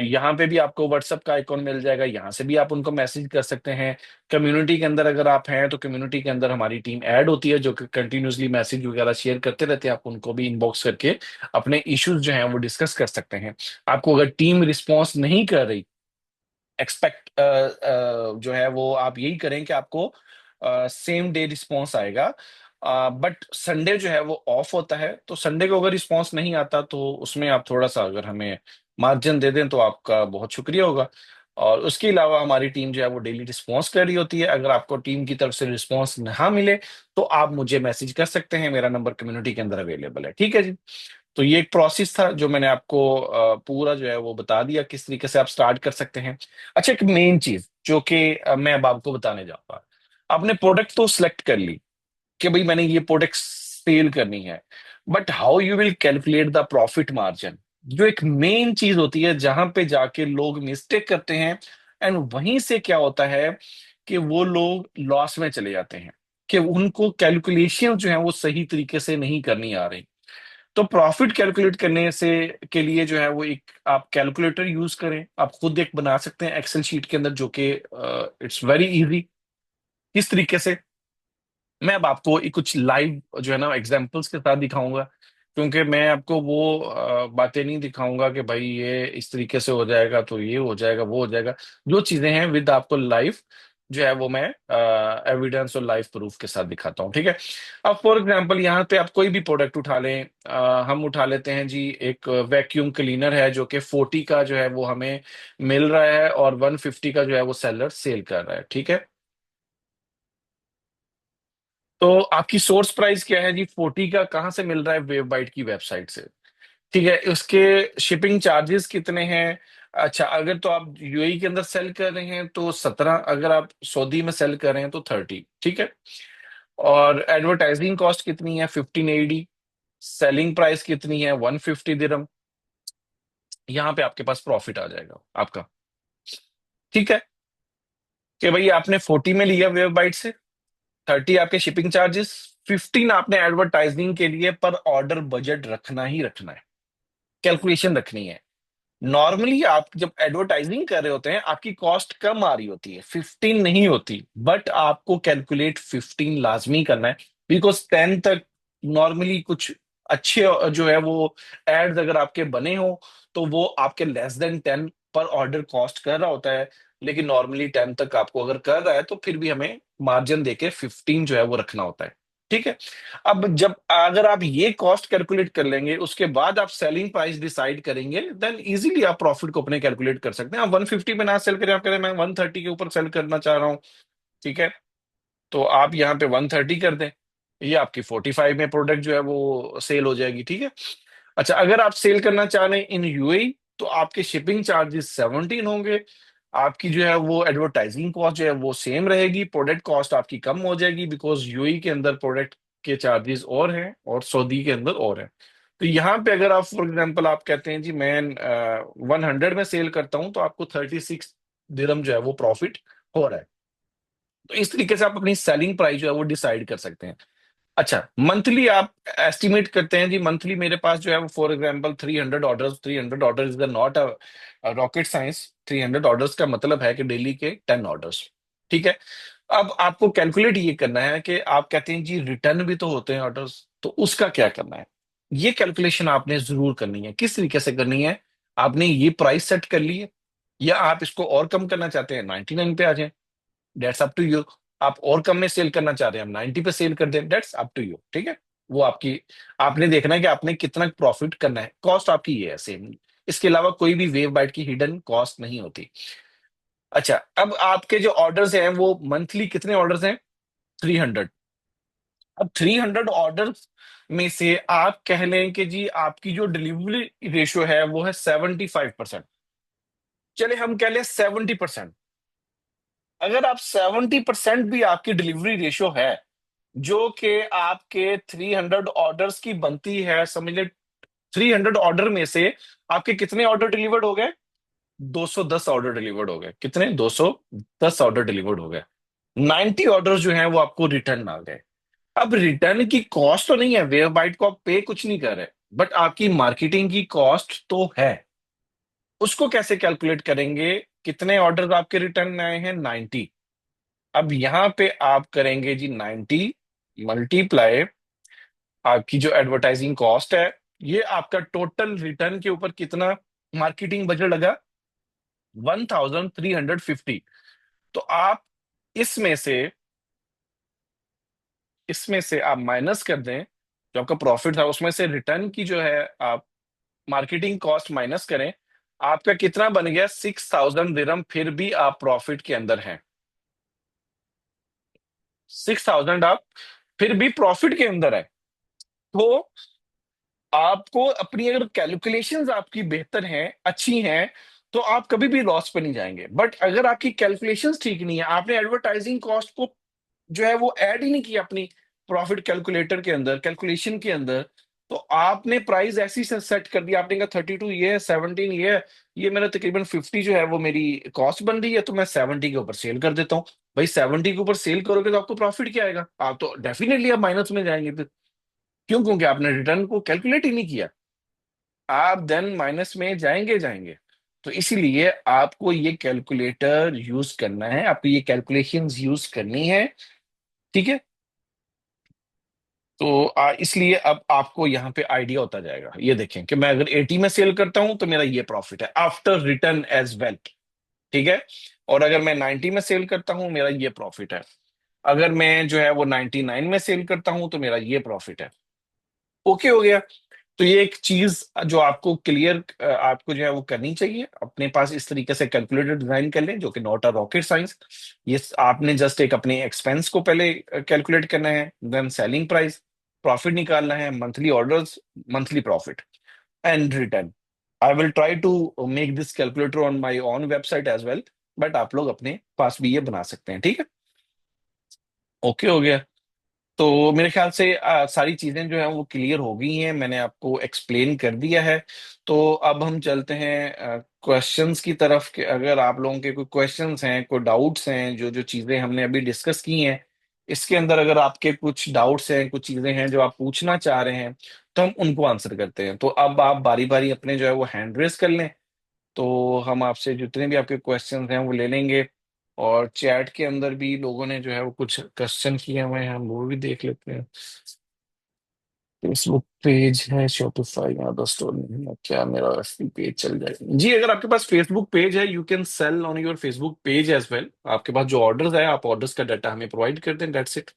यहाँ पे भी आपको व्हाट्सएप का आइकॉन मिल जाएगा, यहाँ से भी आप उनको मैसेज कर सकते हैं। कम्युनिटी के अंदर अगर आप हैं तो कम्युनिटी के अंदर हमारी टीम ऐड होती है, जो कि कंटिन्यूसली मैसेज वगैरह शेयर करते रहते हैं, आप उनको भी इनबॉक्स करके अपने इश्यूज जो हैं वो डिस्कस कर सकते हैं। आपको अगर टीम रिस्पॉन्स नहीं कर रही, एक्सपेक्ट जो है वो आप यही करें कि आपको सेम डे रिस्पॉन्स आएगा, बट संडे जो है वो ऑफ होता है, तो संडे को अगर रिस्पॉन्स नहीं आता तो उसमें आप थोड़ा सा अगर हमें मार्जिन दे दें तो आपका बहुत शुक्रिया होगा। और उसके अलावा हमारी टीम जो है वो डेली रिस्पॉन्स कर रही होती है। अगर आपको टीम की तरफ से रिस्पॉन्स ना मिले तो आप मुझे मैसेज कर सकते हैं, मेरा नंबर कम्युनिटी के अंदर अवेलेबल है। ठीक है जी, तो ये एक प्रोसेस था जो मैंने आपको पूरा जो है वो बता दिया, किस तरीके से आप स्टार्ट कर सकते हैं। अच्छा, एक मेन चीज जो कि मैं अब आपको बताने जाऊंगा, आपने प्रोडक्ट तो सिलेक्ट कर ली कि भाई मैंने ये प्रोडक्ट सेल करनी है, but how you will calculate the profit margin, जो एक मेन चीज होती है जहां पे जाके लोग मिस्टेक करते हैं, एंड वहीं से क्या होता है कि वो लोग लॉस में चले जाते हैं, कि उनको कैलकुलेशन जो है वो सही तरीके से नहीं करनी आ रही। तो प्रॉफिट कैलकुलेट करने से के लिए जो है वो एक आप कैलकुलेटर यूज करें, आप खुद एक बना सकते हैं एक्सेल शीट के अंदर, जो कि इट्स वेरी इजी। किस तरीके से, मैं अब आपको एक कुछ लाइव जो है ना एग्जांपल्स के साथ दिखाऊंगा, क्योंकि मैं आपको वो बातें नहीं दिखाऊंगा कि भाई ये इस तरीके से हो जाएगा तो ये हो जाएगा वो हो जाएगा। जो चीजें हैं विद आपको लाइव जो है वो मैं एविडेंस और लाइव प्रूफ के साथ दिखाता हूँ। ठीक है, अब फॉर एग्जांपल यहाँ पे आप कोई भी प्रोडक्ट उठा लें, हम उठा लेते हैं जी एक वैक्यूम क्लीनर है, जो कि 40 का जो है वो हमें मिल रहा है और 150 का जो है वो सेलर सेल कर रहा है। ठीक है, तो आपकी सोर्स प्राइस क्या है जी, 40 का कहाँ से मिल रहा है, वेवबाइट की वेबसाइट से। ठीक है, उसके शिपिंग चार्जेस कितने हैं। अच्छा, अगर तो आप यूएई के अंदर सेल कर रहे हैं तो 17, अगर आप सऊदी में सेल कर रहे हैं तो 30। ठीक है, और एडवर्टाइजिंग कॉस्ट कितनी है, 1580। सेलिंग प्राइस कितनी है, 150 दिरहम। यहाँ पे आपके पास प्रॉफिट आ जाएगा आपका। ठीक है, कि भाई आपने 40 में लिया वेब बाइट से, 30 आपके शिपिंग चार्जेस, 15 आपने एडवर्टाइजिंग के लिए पर ऑर्डर बजट रखना ही रखना है, कैलकुलेशन रखनी है। नॉर्मली आप जब एडवर्टाइजिंग कर रहे होते हैं आपकी कॉस्ट कम आ रही होती है, 15 नहीं होती, बट आपको कैलकुलेट 15 लाजमी करना है, बिकॉज 10 तक नॉर्मली कुछ अच्छे जो है वो एड्स अगर आपके बने हो तो वो आपके लेस देन 10 पर ऑर्डर कॉस्ट कर रहा होता है। लेकिन नॉर्मली 10 तक आपको अगर कर रहा है तो फिर भी हमें मार्जिन देके 15 जो है वो रखना होता है। ठीक है। अब जब अगर आप ये कॉस्ट कैलकुलेट कर लेंगे उसके बाद आप सेलिंग प्राइस डिसाइड करेंगे, देन इजीली आप प्रॉफिट को अपने कैलकुलेट कर सकते हैं। आप 150 पे ना सेल करें, आप कह रहे हैं मैं 130 के ऊपर सेल करना चाह रहा हूँ, ठीक है, तो आप यहाँ पे 130 कर दें, ये आपकी 45 में प्रोडक्ट जो है वो सेल हो जाएगी। ठीक है। अच्छा, अगर आप सेल करना चाह रहे हैं इन यूएई तो आपके शिपिंग चार्जेस 17 होंगे, आपकी जो है वो एडवर्टाइजिंग कॉस्ट जो है वो सेम रहेगी, प्रोडक्ट कॉस्ट आपकी कम हो जाएगी, बिकॉज यूएई के अंदर प्रोडक्ट के चार्जेस और हैं और सऊदी के अंदर और हैं। तो यहाँ पे अगर आप फॉर एग्जांपल आप कहते हैं जी मैं 100 में सेल करता हूँ तो आपको 36 दिरहम जो है वो प्रॉफिट हो रहा है। तो इस तरीके से आप अपनी सेलिंग प्राइस जो है वो डिसाइड कर सकते हैं। अच्छा, मंथली आप एस्टिमेट करते हैं जी, मंथली मेरे पास जो है वो for example 300 orders, 300 order is the not a rocket science, 300 orders का मतलब है कि डेली के 10 ऑर्डर्स। ठीक है। अब आपको कैलकुलेट ये करना है कि आप कहते हैं जी रिटर्न भी तो होते हैं ऑर्डर्स, तो उसका क्या करना है, ये कैलकुलेशन आपने जरूर करनी है। किस तरीके से करनी है, आपने ये प्राइस सेट कर ली है या आप इसको और कम करना चाहते हैं 99 पे आ जाए, डेट्स अप टू यू। आप और कम में सेल करना चाह रहे हैं, हम 90 पे सेल कर दें, डेट्स अप टू यू। ठीक है। वो आपकी, आपने देखना है कि आपने कितना प्रॉफिट करना है, कॉस्ट आपकी ये है सेम, इसके अलावा कोई भी वेव बाइट की हिडन कॉस्ट नहीं होती। अच्छा, अब आपके जो ऑर्डर्स हैं वो मंथली कितने ऑर्डर्स हैं, 300। अब 300 ऑर्डर्स में से आप कह लें कि जी आपकी जो डिलीवरी रेशियो है वो है 75%। चले हम कह लें 70%। अगर आप 70% भी आपकी डिलीवरी रेशियो है, जो कि आपके 300 ऑर्डर्स की बनती है, समझ ले 300 ऑर्डर में से आपके कितने ऑर्डर डिलीवर्ड हो गए, 210 ऑर्डर डिलीवर्ड हो गए। कितने, 210 ऑर्डर डिलीवर्ड हो गए। 90 ऑर्डर जो हैं वो आपको रिटर्न आ गए। अब रिटर्न की कॉस्ट तो नहीं है, वेव बाइट को आप पे कुछ नहीं कर रहे, बट आपकी मार्केटिंग की कॉस्ट तो है। उसको कैसे कैलकुलेट करेंगे, कितने ऑर्डर आपके रिटर्न आए हैं, 90। अब यहां पे आप करेंगे जी 90 मल्टीप्लाई आपकी जो एडवर्टाइजिंग कॉस्ट है, ये आपका टोटल रिटर्न के ऊपर कितना मार्केटिंग बजट लगा, 1350। तो आप इसमें से इसमें से आप माइनस कर दें, जो आपका प्रॉफिट था उसमें से रिटर्न की जो है आप मार्केटिंग कॉस्ट माइनस करें, आपका कितना बन गया, 6000 दिरहम। फिर भी आप प्रॉफिट के अंदर हैं, 6000 आप फिर भी प्रॉफिट के अंदर है। तो आपको अपनी अगर कैलकुलेशंस आपकी बेहतर हैं, अच्छी हैं, तो आप कभी भी लॉस पे नहीं जाएंगे। बट अगर आपकी कैलकुलेशंस ठीक नहीं है, आपने एडवर्टाइजिंग कॉस्ट को जो है वो ऐड ही नहीं किया अपनी प्रॉफिट कैलकुलेटर के अंदर, कैलकुलेशन के अंदर, तो आपने प्राइस ऐसी सेट कर दिया, आपने कहा 32 ये है, 17 ये है, ये मेरा तकरीबन 50 जो है वो मेरी कॉस्ट बन रही है, तो मैं 70 के ऊपर सेल कर देता हूँ। भाई 70 के ऊपर सेल करोगे तो आपको प्रॉफिट क्या आएगा, आप तो डेफिनेटली आप माइनस में जाएंगे फिर। क्यों, क्योंकि आपने रिटर्न को कैलकुलेट ही नहीं किया, आप देन माइनस में जाएंगे जाएंगे। तो इसीलिए आपको ये कैलकुलेटर यूज करना है, आपको ये कैलकुलेशंस यूज करनी है। ठीक है। तो इसलिए अब आपको यहाँ पे आइडिया होता जाएगा, ये देखें कि मैं अगर 80 में सेल करता हूं तो मेरा ये प्रॉफिट है आफ्टर रिटर्न एज वेल। ठीक है। और अगर मैं 90 में सेल करता हूं मेरा ये प्रॉफिट है, अगर मैं जो है वो 99 में सेल करता हूं तो मेरा ये प्रॉफिट है। ओके हो गया। तो ये एक चीज जो आपको क्लियर आपको जो है वो करनी चाहिए, अपने पास इस तरीके से कैलकुलेटर डिजाइन कर लें, जो कि नॉट अ रॉकेट साइंस। ये आपने जस्ट एक अपने एक्सपेंस को पहले कैलकुलेट करना है, देन सेलिंग प्राइस, प्रॉफिट निकालना है, monthly orders, monthly profit and return. I will try to make this calculator on my on website as well, but आप लोग अपने पास भी ये बना सकते हैं। ठीक है। ओके हो गया। तो मेरे ख्याल से सारी चीजें जो हैं वो क्लियर हो गई हैं, मैंने आपको एक्सप्लेन कर दिया है। तो अब हम चलते हैं क्वेश्चंस की तरफ, कि अगर आप लोगों के कोई क्वेश्चंस हैं, कोई डाउट्स हैं, जो जो चीजें हमने अभी डिस्कस की हैं इसके अंदर अगर आपके कुछ डाउट्स हैं, कुछ चीजें हैं जो आप पूछना चाह रहे हैं, तो हम उनको आंसर करते हैं। तो अब आप बारी बारी अपने जो है वो हैंड रेस कर लें, तो हम आपसे जितने भी आपके क्वेश्चंस हैं वो ले लेंगे। और चैट के अंदर भी लोगों ने जो है वो कुछ क्वेश्चन किए हुए हैं, हम वो भी देख लेते हैं। फेसबुक पेज है, शॉपिफाई, यहाँ स्टोर नहीं है क्या? मेरा एफबी पेज चल जाएगा जी। अगर आपके पास फेसबुक पेज है, you can sell on your Facebook page as well. आपके पास जो ऑर्डर्स है, आप ऑर्डर्स का डाटा हमें प्रोवाइड कर दें, दैट्स इट।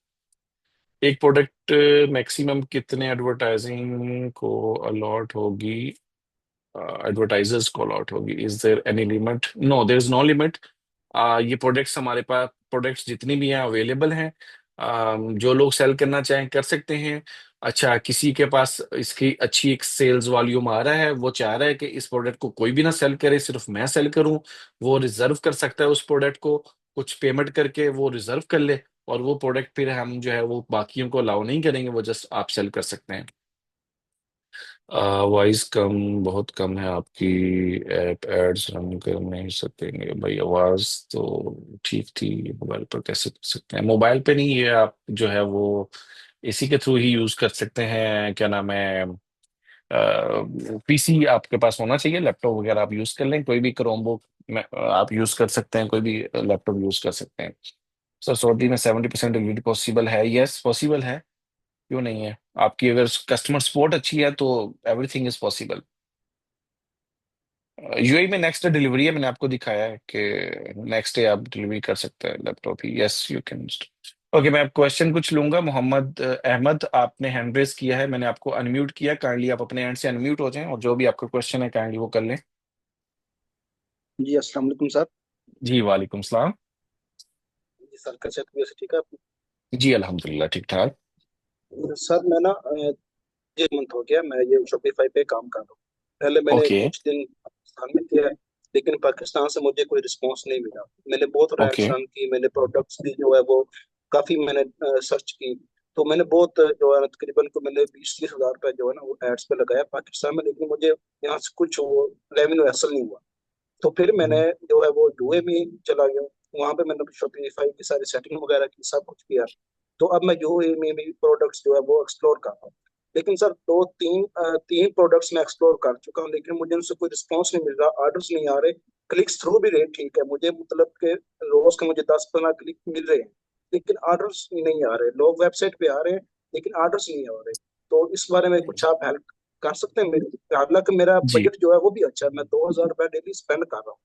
एक प्रोडक्ट मैक्सिमम कितने एडवर्टाइजिंग को अलॉट होगी, एडवर्टाइजर्स को अलॉट होगी? Is there any limit? No, there is no limit. ये प्रोडक्ट्स हमारे पास, प्रोडक्ट्स जितनी भी हैं अवेलेबल हैं। जो लोग सेल करना चाहें कर सकते हैं। अच्छा, किसी के पास इसकी अच्छी एक सेल्स वॉल्यूम आ रहा है, वो चाह रहा है कि इस प्रोडक्ट को कोई भी ना सेल करे, सिर्फ मैं सेल करूं, वो रिजर्व कर सकता है उस प्रोडक्ट को, कुछ पेमेंट करके वो रिजर्व कर ले। और वो प्रोडक्ट फिर हम जो है वो बाकियों को अलाउ नहीं करेंगे, वो जस्ट आप सेल कर सकते हैं। वॉइस कम, बहुत कम है आपकी। ऐप एड्स रन कर नहीं सकेंगे भाई? आवाज तो ठीक थी, मोबाइल पर कैसे कर सकते हैं? मोबाइल पे नहीं, ये आप जो है वो इसी के थ्रू ही यूज कर सकते हैं। क्या नाम है, पीसी आपके पास होना चाहिए, लैपटॉप वगैरह आप यूज कर लें, कोई भी क्रोमबुक में आप यूज कर सकते हैं, कोई भी लैपटॉप यूज कर सकते हैं। सर सऊदी में 70% डिलीवरी पॉसिबल है? यस पॉसिबल है, क्यों नहीं है? आपकी अगर कस्टमर सपोर्ट अच्छी है तो एवरीथिंग इज पॉसिबल। यूएई में नेक्स्ट डे डिलीवरी है, मैंने आपको दिखाया है कि नेक्स्ट डे आप डिलीवरी कर सकते हैं laptop he. Yes you can. Okay, मैं आप क्वेश्चन कुछ लूंगा। मोहम्मद अहमद, आपने हैंड रेस किया है, मैंने आपको अनम्यूट किया, काइंडली आप अपने एंड से अनम्यूट हो जाएं और जो भी आपका क्वेश्चन है काइंडली वो कर लें। जी अस्सलाम वालेकुम सर। जी वालेकुम सलाम। जी सर, कैसे तबीयत से ठीक है आपकी? जी अल्हम्दुलिल्लाह ठीक ठाक। सर मैं ना ये मंथ हो गया मैं ये शॉपिफाई पे काम कर रहा हूँ। पहले मैंने ओके। कुछ दिन पाकिस्तान में किया है, लेकिन पाकिस्तान से मुझे कोई रिस्पांस नहीं मिला। मैंने बहुत ओके। रैंक्स रन की, मैंने प्रोडक्ट्स भी जो है वो काफी मैंने सर्च की। तो मैंने बहुत जो है तकरीबन को मैंने 20-30 हज़ार रुपए जो है ना वो एड्स पे लगाया पाकिस्तान में, लेकिन मुझे यहाँ से कुछ वो रेवेन्यू हासिल नहीं हुआ। तो फिर मैंने जो है वो यूए में चला गया। वहां पे मैंने शॉपिफाई की सारी सेटिंग वगैरह की, सब कुछ किया। तो अब मैं यूए में भी प्रोडक्ट्स जो है वो एक्सप्लोर कर रहा हूँ। लेकिन सर तीन प्रोडक्ट्स मैं एक्सप्लोर कर चुका हूँ, लेकिन मुझे उनसे कोई रिस्पॉन्स नहीं मिल रहा, ऑर्डर्स नहीं आ रहे। क्लिक्स थ्रू भी रेट ठीक है मुझे, मतलब के रोज के मुझे 10-15 क्लिक मिल रहे हैं, लेकिन ऑर्डर्स नहीं आ रहे। लोग वेबसाइट पे आ रहे हैं लेकिन ऑर्डर्स नहीं आ रहे। तो इस बारे में कुछ आप हेल्प कर सकते हैं मेरी? हालांकि मेरा जी। बजट जो है वो भी अच्छा है, मैं 2,000 रुपये डेली स्पेंड कर रहा हूँ।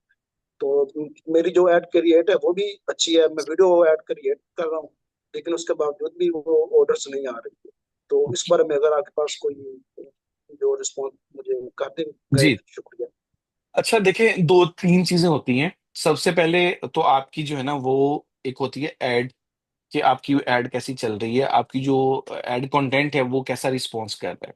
तो मेरी जो ऐड क्रिएट है वो भी अच्छी है, मैं वीडियो ऐड क्रिएट कर रहा हूँ, लेकिन उसके बावजूद भी वो ऑर्डर्स नहीं आ रही। तो इस बारे में अगर आपके पास कोई जो रिस्पॉन्स मुझे कर दें गए जी, तो शुक्रिया। अच्छा देखें, दो तीन चीजें होती हैं। सबसे पहले तो आपकी जो है ना वो एक होती है ऐड, कि आपकी ऐड कैसी चल रही है, आपकी जो ऐड कंटेंट है वो कैसा रिस्पॉन्स कर रहा है।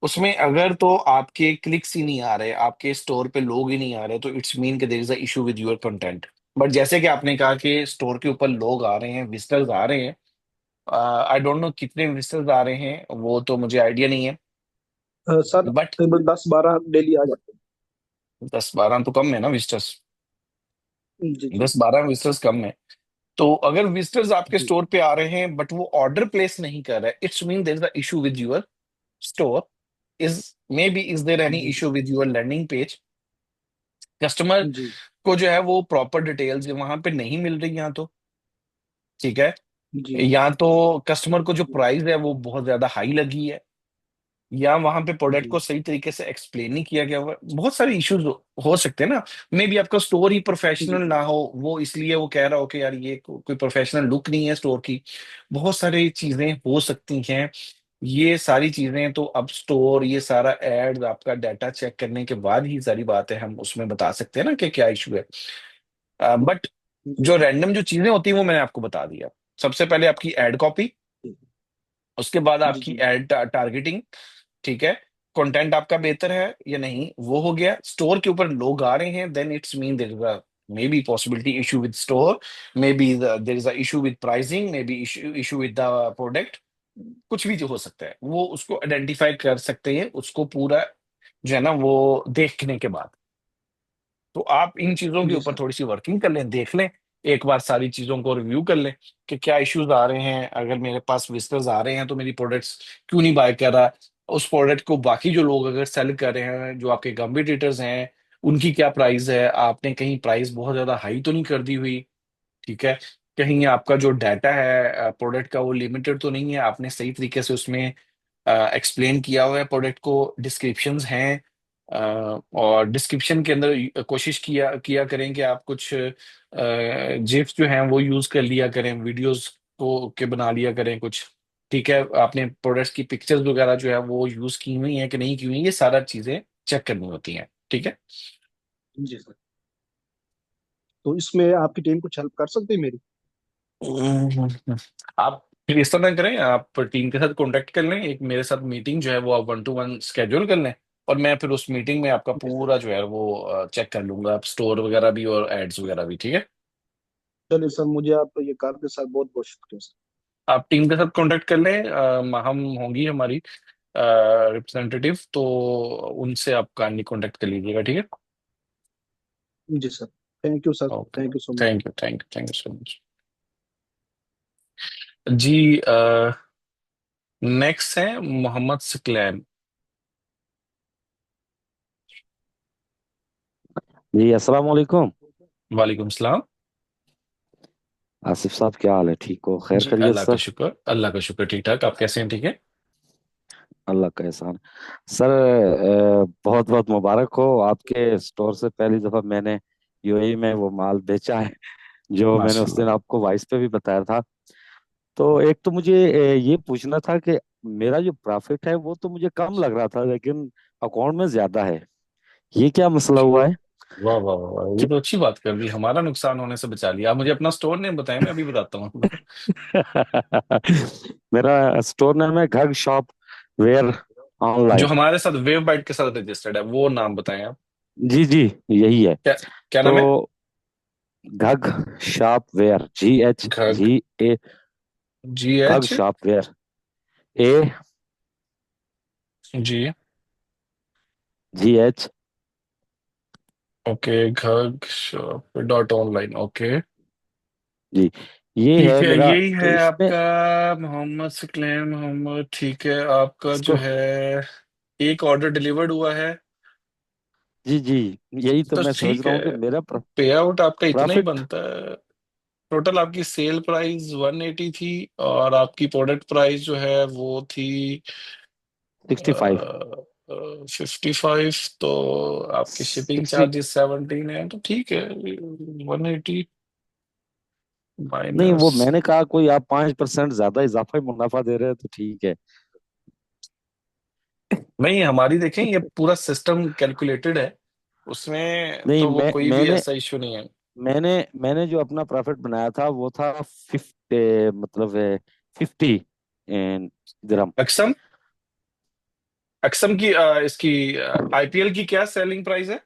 उसमें अगर तो आपके क्लिक्स ही नहीं आ रहे, आपके स्टोर पे लोग ही नहीं आ रहे, तो इट्स मीन कि there is a issue with your content. But जैसे कि आपने कहा कि स्टोर के ऊपर लोग आ रहे हैं, विजिटर्स आ रहे हैं, आई डोंट नो कितने विजिटर्स आ रहे हैं, वो तो मुझे आइडिया नहीं है। सर बट तकरीबन 10-12 डेली आ जाते 10-12 तो कम है ना विजिटर्स? हैं। जी जी 10-12 विजिटर्स कम है। तो अगर विजिटर्स आपके जी स्टोर पे आ रहे हैं बट वो ऑर्डर प्लेस नहीं कर रहे, it's mean there is a issue with your store. Is may be is there any जी issue with your landing page? Customer जी को जो है वो प्रॉपर डिटेल्स वहां पे नहीं मिल रही, यहाँ तो ठीक है, जी या तो कस्टमर को जो जी प्राइस है वो बहुत ज्यादा हाई लगी है, या वहां पे प्रोडक्ट जी को सही तरीके से एक्सप्लेन नहीं किया गया हुआ है। बहुत सारे इश्यूज हो सकते हैं ना। मे बी आपका स्टोर ही जी प्रोफेशनल ना हो, वो इसलिए वो कह रहा हो कि यार ये कोई प्रोफेशनल लुक नहीं है स्टोर की। बहुत सारी चीजें हो सकती हैं। ये सारी चीजें तो अब स्टोर, ये सारा एड्स आपका डाटा चेक करने के बाद ही सारी बातें हम उसमें बता सकते हैं ना कि क्या इशू है। बट जी जो रैंडम जो चीजें होती हैं वो मैंने आपको बता दिया। सबसे पहले आपकी एड कॉपी, उसके बाद जी आपकी जी एड टारगेटिंग, ठीक है, कंटेंट आपका बेहतर है या नहीं, वो हो गया। स्टोर के ऊपर लोग आ रहे हैं, then it's mean there is a maybe possibility issue with store, maybe there is a issue with pricing, maybe issue issue with the product. कुछ भी जो हो सकता है वो उसको आइडेंटिफाई कर सकते हैं, उसको पूरा जो है ना वो देखने के बाद। तो आप इन चीजों के जी ऊपर सर। थोड़ी सी वर्किंग कर लें, देख लें। एक बार सारी चीजों को रिव्यू कर लें कि क्या इश्यूज आ रहे हैं। अगर मेरे पास विजिटर्स आ रहे हैं तो मेरी प्रोडक्ट्स क्यों नहीं बाय कर रहा, उस प्रोडक्ट को बाकी जो लोग अगर सेल कर रहे हैं, जो आपके कॉम्पिटिटर्स हैं, उनकी क्या प्राइस है, आपने कहीं प्राइस बहुत ज्यादा हाई तो नहीं कर दी हुई। ठीक है, कहीं आपका जो डाटा है प्रोडक्ट का वो लिमिटेड तो नहीं है, आपने सही तरीके से उसमें एक्सप्लेन किया हुआ है प्रोडक्ट को, डिस्क्रिप्शंस हैं। और डिस्क्रिप्शन के अंदर कोशिश किया किया करें कि आप कुछ जिफ्स जो हैं वो यूज कर लिया करें, वीडियोस को के बना लिया करें कुछ। ठीक है, आपने प्रोडक्ट्स की पिक्चर्स वगैरह जो है वो यूज की हुई हैं कि नहीं की हुई हैं, ये सारा चीजें चेक करनी होती हैं। ठीक है। जी सर। तो इसमें आपकी टीम कुछ हेल्प कर सकती है मेरी? हम्म, आप फिर इस तरह करें, आप टीम के साथ कांटेक्ट कर लें, एक मेरे साथ मीटिंग जो है वो आप 1-to-1 स्केड्यूल कर लें, और मैं फिर उस मीटिंग में आपका जी सर। पूरा जो है वो चेक कर लूंगा, आप स्टोर वगैरह भी और एड्स वगैरह भी। ठीक है। चलिए सर, मुझे आप ये कार के साथ बहुत बहुत शुक्रिया सर। आप टीम के साथ कांटेक्ट कर लें, हम होंगी हमारी रिप्रेजेंटेटिव, तो उनसे आप काइंडली कांटेक्ट कर लीजिएगा। ठीक है। जी sir. Thank you sir. Okay. Thank you so much. Thank you, thank you, thank you so much. जी, नेक्स्ट है मोहम्मद सकलैन। जी अस्सलाम वालेकुम। वालेकुम सलाम। आसिफ साहब, क्या हाल है? ठीक हो? खैर जी, खैरियत अल्लाह का सर? शुक्र, अल्लाह का शुक्र, ठीक ठाक। आप कैसे हैं? ठीक है। अल्लाह का एहसान। सर, बहुत बहुत मुबारक हो। आपके स्टोर से पहली दफा मैंने यूएई में वो माल बेचा है जो मैंने उस दिन माशाल्लाह। आपको वॉइस पे भी बताया था। तो एक तो मुझे ये पूछना था कि मेरा जो प्रॉफिट है वो तो मुझे कम लग रहा था, लेकिन अकाउंट में ज्यादा है। ये क्या मसला हुआ है? वाह वाह वाह वाह, ये कि तो अच्छी बात कर दी, हमारा नुकसान होने से बचा लिया। आप मुझे अपना स्टोर नेम बताएं, मैं अभी बताता हूँ। मेरा स्टोर नाम है घग शॉप वेयर जो ऑनलाइन। हमारे साथ वेव बाइट के साथ रजिस्टर्ड है वो नाम बताएं आप। जी जी, यही है। क्या, क्या तो नाम है? Ghag shop ware, GH Ghag, G A, Ghag GH, shop ware, A G, GH। Okay, Ghag shop dot online, okay. जी, ये ठीक है है, मेरा। यही तो है इसमें आपका मोहम्मद सकलैन मोहम्मद। ठीक है, आपका जो इसको, है एक ऑर्डर डिलीवर्ड हुआ है। जी जी, यही तो तो मैं समझ ठीक रहा है, हूँ कि मेरा पे आउट आपका इतना ही प्रॉफिट बनता है। टोटल आपकी सेल प्राइस 180 थी, और आपकी प्रोडक्ट प्राइस जो है वो थी 65। 55। तो आपके शिपिंग 60। चार्जेस 17 है, तो ठीक है। 180 नहीं, माइनस। वो मैंने कहा कोई आप 5% ज्यादा इजाफा मुनाफा दे रहे हैं तो ठीक है। नहीं, हमारी देखें ये पूरा सिस्टम कैलकुलेटेड है, उसमें नहीं, तो वो कोई भी मैंने ऐसा इश्यू नहीं है। मैंने मैंने जो अपना प्रॉफिट बनाया था वो था 50, मतलब 50 दिरहम। अक्सम, अक्सम की इसकी आईपीएल की क्या सेलिंग प्राइस है?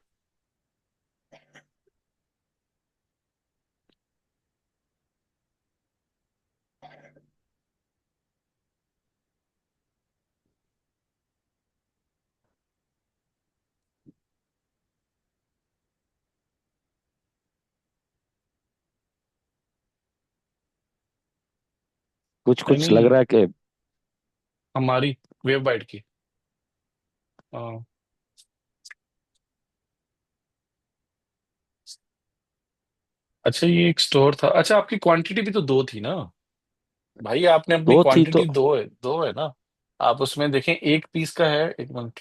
कुछ नहीं कुछ लग नहीं, रहा है कि हमारी वेव बाइट की। हाँ। अच्छा, ये एक स्टोर था। अच्छा, आपकी क्वांटिटी भी तो दो थी ना भाई, आपने अपनी दो थी क्वांटिटी तो। दो है ना। आप उसमें देखें, एक पीस का है, एक मिनट,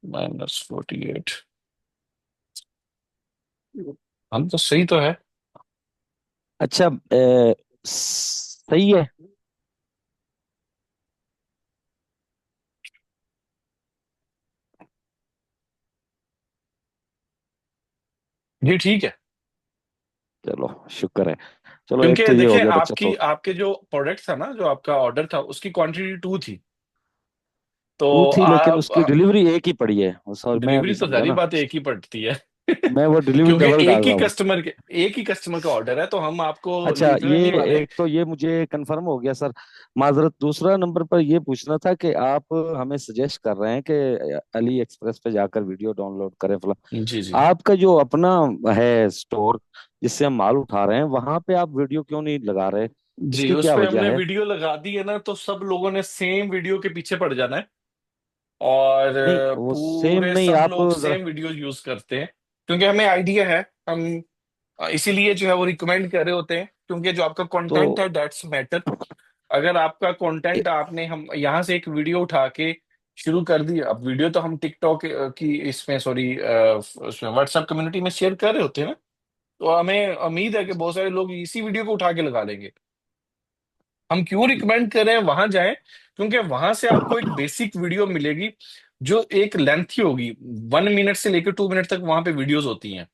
-48। हम तो सही तो है। अच्छा, सही है। जी ठीक है। चलो, शुक्र है। चलो, एक क्योंकि तो ये हो देखें, गया बच्चा आपकी तो। आपके जो प्रोडक्ट था ना, जो आपका ऑर्डर था, उसकी क्वांटिटी टू थी। तो टू थी, लेकिन आप उसकी डिलीवरी एक ही पड़ी है। सॉरी, मैं डिलीवरी अभी तो समझा सारी ना। बात एक ही पड़ती है। मैं वो डिलीवरी क्योंकि डबल डाल रहा हूँ। एक ही कस्टमर का ऑर्डर है, तो हम आपको अच्छा, लूटने ये नहीं वाले। एक तो ये मुझे कंफर्म हो गया सर। माजरत, दूसरा नंबर पर ये पूछना था कि आप हमें सजेस्ट कर रहे हैं कि अली एक्सप्रेस पे जाकर वीडियो डाउनलोड करें फला। जी जी आपका जो अपना है स्टोर जिससे हम माल उठा रहे हैं, वहां पे आप वीडियो क्यों नहीं लगा रहे? जी, इसकी उस क्या पे वजह हमने है? वीडियो लगा दी है ना, तो सब लोगों ने सेम वीडियो के पीछे पड़ जाना है। और नहीं, वो सेम पूरे नहीं, सब आप लोग जरा। सेम वीडियो यूज करते हैं, क्योंकि हमें आइडिया है। हम इसीलिए जो है वो रिकमेंड कर रहे होते हैं, क्योंकि जो आपका तो कंटेंट है दैट्स मैटर। अगर आपका कंटेंट, आपने हम यहाँ से एक वीडियो उठा के शुरू कर दी, अब वीडियो तो हम टिकटॉक की इसमें, सॉरी, उसमें व्हाट्सएप कम्युनिटी में शेयर कर रहे होते हैं ना, तो हमें उम्मीद है कि बहुत सारे लोग इसी वीडियो को उठा के लगा लेंगे। हम क्यों रिकमेंड कर रहे हैं वहां जाएं, क्योंकि वहां से आपको एक बेसिक वीडियो मिलेगी जो एक लेंथी होगी। 1 मिनट से लेकर 2 मिनट तक वहां पे वीडियोस होती हैं।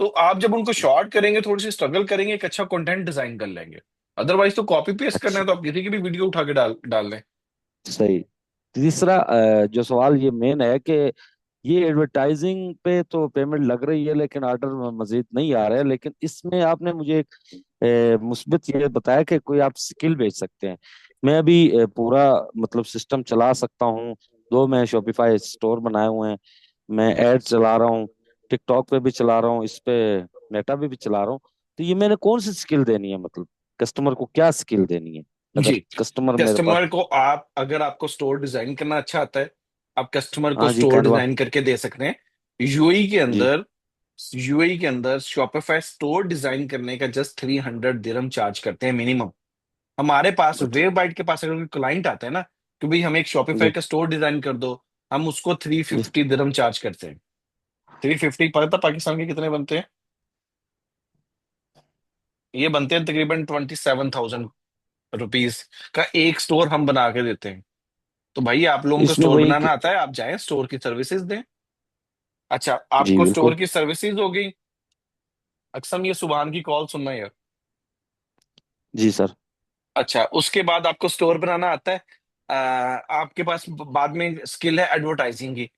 तो आप जब उनको शॉर्ट करेंगे, थोड़ी सी स्ट्रगल करेंगे, एक अच्छा कंटेंट डिजाइन कर लेंगे। अदरवाइज तो कॉपी पेस्ट करना अच्छा, है, तो आप किसी की भी वीडियो उठा के डाल डाल दें। सही। तीसरा जो सवाल ये मेन है कि ये एडवर्टाइजिंग पे तो पेमेंट लग रही है, लेकिन ऑर्डर मजीद नहीं आ रहे हैं। लेकिन इसमें आपने मुझे एक मुस्बत ये बताया कि कोई आप स्किल बेच सकते हैं। मैं अभी पूरा मतलब सिस्टम चला सकता हूँ। दो मैं शॉपिफाई स्टोर बनाए हुए हैं। मैं एड चला रहा हूँ, टिकटॉक पे भी चला रहा हूँ, इस पे मेटा पे भी चला रहा हूँ। तो ये मैंने कौन सी स्किल देनी है, मतलब कस्टमर को क्या स्किल देनी है अगर जी, कस्टमर मेरे पास। कस्टमर को आप, अगर आपको स्टोर डिजाइन करना अच्छा आता है, आप कस्टमर को हाँ जी, स्टोर कैनवा। डिजाइन करके दे सकते हैं। यूएई के जी। अंदर यूएई के अंदर शॉपिफाई स्टोर डिजाइन करने का जस्ट 300 दिरहम चार्ज करते हैं मिनिमम। हमारे पास, तो वेव बाइट के पास अगर कोई क्लाइंट आता है ना, कि भाई हमें एक शॉपिफाई जी का स्टोर डिजाइन कर दो, हम उसको थ्री जी। फिफ्टी दिरहम चार्ज करते हैं। 350 पता पाकिस्तान के कितने बनते हैं? ये बनते हैं तकरीबन 27,000 रुपीज का एक स्टोर हम बना के देते हैं। तो भाई आप लोगों को इसमें स्टोर वही बनाना आता है, आप जाएं स्टोर की सर्विसेज दें। अच्छा, जी आपको स्टोर बिल्कुल। की सर्विसेज हो गई। अक्सम, ये सुबहान की कॉल सुनना यार। जी सर। अच्छा, उसके बाद आपको स्टोर बनाना आता है। आपके पास बाद में स्किल है एडवर्टाइजिंग की,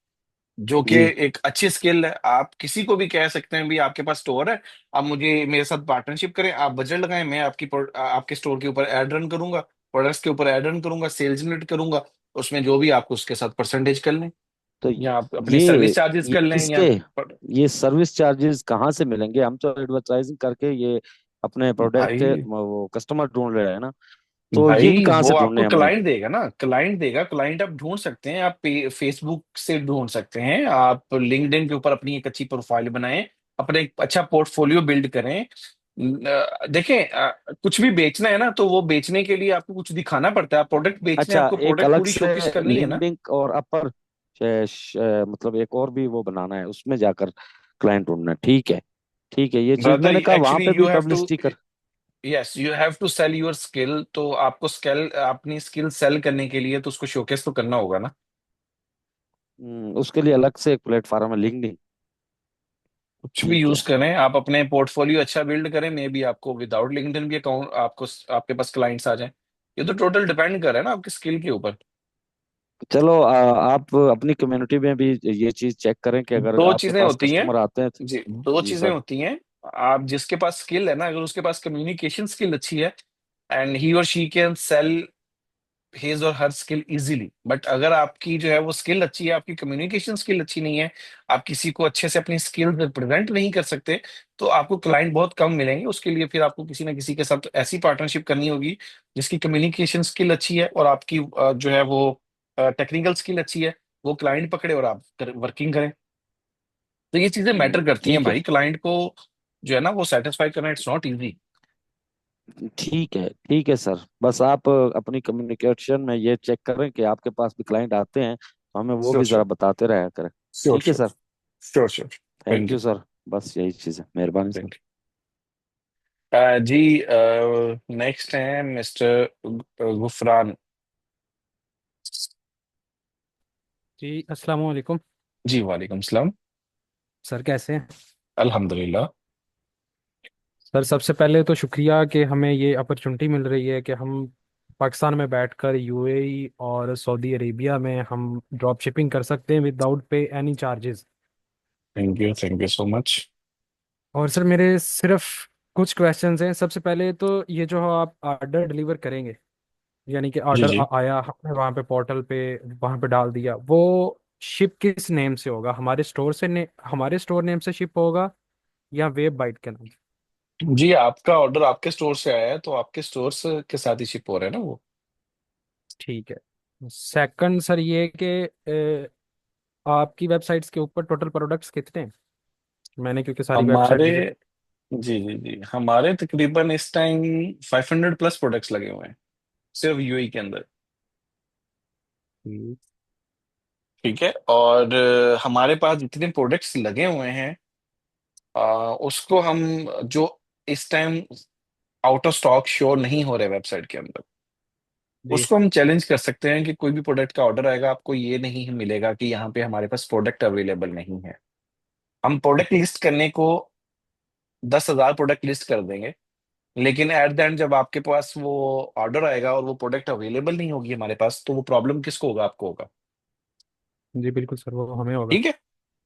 जो कि जी। एक अच्छी स्किल है। आप किसी को भी कह सकते हैं भी आपके पास स्टोर है, आप मुझे मेरे साथ पार्टनरशिप करें, आप बजट लगाएं, मैं आपके स्टोर के ऊपर एड रन करूंगा, प्रोडक्ट्स के ऊपर एड रन करूंगा, सेल्स जनरेट करूंगा। उसमें जो भी आपको उसके साथ परसेंटेज कर लें, तो या आप अपनी ये सर्विस चार्जेस ये कर लें, किसके, या ये सर्विस चार्जेस कहाँ से मिलेंगे? हम तो एडवर्टाइजिंग करके ये अपने प्रोडक्ट भाई वो कस्टमर ढूंढ रहे हैं ना। तो ये भाई कहाँ वो से आपको ढूंढने हमने? क्लाइंट देगा ना, क्लाइंट देगा। क्लाइंट आप ढूंढ सकते हैं, आप फेसबुक से ढूंढ सकते हैं, आप लिंक्डइन के ऊपर अपनी एक अच्छी प्रोफाइल बनाएं, अपना एक अच्छा पोर्टफोलियो बिल्ड करें। देखें, कुछ भी बेचना है ना, तो वो बेचने के लिए आपको कुछ दिखाना पड़ता है। आप प्रोडक्ट बेचने, अच्छा, आपको एक प्रोडक्ट अलग पूरी से शोकेस करनी है ना। लिंक और अपर मतलब एक और भी वो बनाना है, उसमें जाकर क्लाइंट ढूंढना है। ठीक है, ठीक है, ये चीज ब्रदर, मैंने कहा वहां एक्चुअली पे भी यू हैव टू, पब्लिसिटी कर। Yes you have to sell your skill. तो आपको स्किल, अपनी स्किल सेल करने के लिए तो उसको शोकेस तो करना होगा ना। उसके लिए अलग से एक प्लेटफॉर्म है, लिंक्डइन। कुछ भी ठीक यूज है। करें, आप अपने पोर्टफोलियो अच्छा बिल्ड करें, मे बी आपको विदाउट लिंक्डइन भी अकाउंट, आपको आपके पास क्लाइंट्स आ जाएं। ये तो टोटल डिपेंड कर रहा है ना आपकी स्किल के ऊपर। चलो, आप अपनी कम्युनिटी में भी ये चीज चेक करें कि अगर दो आपके चीजें पास होती हैं। कस्टमर आते हैं जी, दो जी चीजें सर। होती हैं। आप जिसके पास स्किल है ना, अगर उसके पास कम्युनिकेशन स्किल अच्छी है, एंड ही और शी कैन सेल हिज और हर स्किल इजीली। बट अगर आपकी जो है वो स्किल अच्छी है, आपकी कम्युनिकेशन स्किल अच्छी नहीं है, आप किसी को अच्छे से अपनी स्किल रिप्रेजेंट नहीं कर सकते, तो आपको क्लाइंट बहुत कम मिलेंगे। उसके लिए फिर आपको किसी ना किसी के साथ ऐसी पार्टनरशिप करनी होगी जिसकी कम्युनिकेशन स्किल अच्छी है, और आपकी जो है वो टेक्निकल स्किल अच्छी है। वो क्लाइंट पकड़े और आप वर्किंग करें। तो ये चीजें मैटर करती हैं ठीक है, भाई, क्लाइंट को जो है ना वो सेटिस्फाई करना, इट्स नॉट इजी। ठीक है, ठीक है सर। बस आप अपनी कम्युनिकेशन में ये चेक करें कि आपके पास भी क्लाइंट आते हैं तो हमें वो श्योर भी श्योर, जरा बताते रहा करें। श्योर ठीक है sure, sir. Sure sure. Thank thank you you, sir. बस यही चीज़ है, मेहरबानी सर। Thank you. जी, नेक्स्ट है मिस्टर गुफरान। जी अस्सलाम वालेकुम। जी वालेकुम सलाम। सर कैसे हैं? अल्हम्दुलिल्लाह। सर सबसे पहले तो शुक्रिया कि हमें ये अपॉर्चुनिटी मिल रही है कि हम पाकिस्तान में बैठकर यूएई और सऊदी अरेबिया में हम ड्रॉप शिपिंग कर सकते हैं without pay any charges. Thank you so much. और सर मेरे सिर्फ कुछ क्वेश्चंस हैं। सबसे पहले तो ये जो आप ऑर्डर डिलीवर करेंगे, यानी कि जी ऑर्डर जी। आया हमने वहाँ पे पोर्टल पे वहाँ पे डाल दिया, वो शिप किस नेम से होगा? हमारे स्टोर से हमारे स्टोर नेम से शिप होगा या वेब बाइट के नाम? जी, आपका ऑर्डर आपके स्टोर से आया है तो आपके स्टोर से के साथ ही शिप हो रहा है ना वो। ठीक है। सेकंड सर ये कि आपकी वेबसाइट्स के ऊपर टोटल प्रोडक्ट्स कितने हैं? मैंने क्योंकि सारी वेबसाइट हमारे विजिट। जी जी जी, हमारे तकरीबन इस टाइम 500 प्लस प्रोडक्ट्स लगे हुए हैं सिर्फ यूएई के अंदर। ठीक है। और हमारे पास जितने प्रोडक्ट्स लगे हुए हैं, उसको हम जो इस time out of stock show नहीं हो रहे वेबसाइट के अंदर, जी। उसको हम चैलेंज कर सकते हैं कि कोई भी प्रोडक्ट का ऑर्डर आएगा, आपको ये नहीं मिलेगा कि यहाँ पे हमारे पास प्रोडक्ट अवेलेबल नहीं है। हम प्रोडक्ट लिस्ट करने को 10,000 प्रोडक्ट लिस्ट कर देंगे, लेकिन एट द एंड जब आपके पास वो ऑर्डर आएगा और वो प्रोडक्ट अवेलेबल नहीं होगी हमारे पास, तो वो प्रॉब्लम किसको होगा? आपको होगा। जी बिल्कुल सर, वो हमें होगा। ठीक है।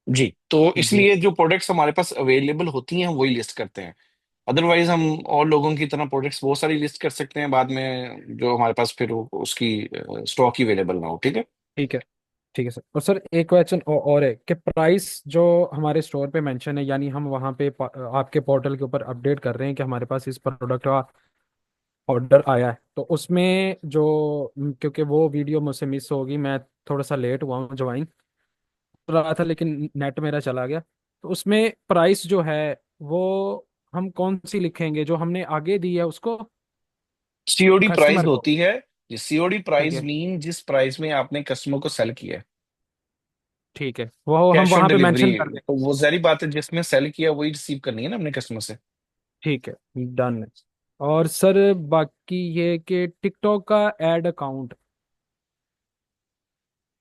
जी, तो जी। इसलिए जो प्रोडक्ट्स हमारे पास अवेलेबल होती हैं हम वही लिस्ट करते हैं। अदरवाइज हम और लोगों की तरह प्रोडक्ट्स बहुत सारी लिस्ट कर सकते हैं बाद में, जो हमारे पास फिर उसकी स्टॉक ही अवेलेबल ना हो। ठीक है। ठीक है। ठीक है सर। और सर एक क्वेश्चन और है कि प्राइस जो हमारे स्टोर पे मेंशन है, यानी हम वहाँ पे आपके पोर्टल के ऊपर अपडेट कर रहे हैं कि हमारे पास इस प्रोडक्ट का ऑर्डर आया है, तो उसमें जो क्योंकि वो वीडियो मुझसे मिस होगी, मैं थोड़ा सा लेट हुआ हूँ ज्वाइन रहा था लेकिन नेट मेरा चला गया, तो उसमें प्राइस जो है वो हम कौन सी लिखेंगे? जो हमने आगे दी है उसको, सीओडी प्राइस कस्टमर को? होती है। ये सीओडी ठीक प्राइस है। मीन जिस प्राइस में आपने कस्टमर को सेल किया है। ठीक है, वो हम कैश ऑन वहां पे डिलीवरी। मेंशन कर दें। तो वो सारी बात है, जिसमें सेल किया वही रिसीव करनी है ना अपने कस्टमर से। ठीक है, डन है। और सर बाकी ये कि टिकटॉक का एड अकाउंट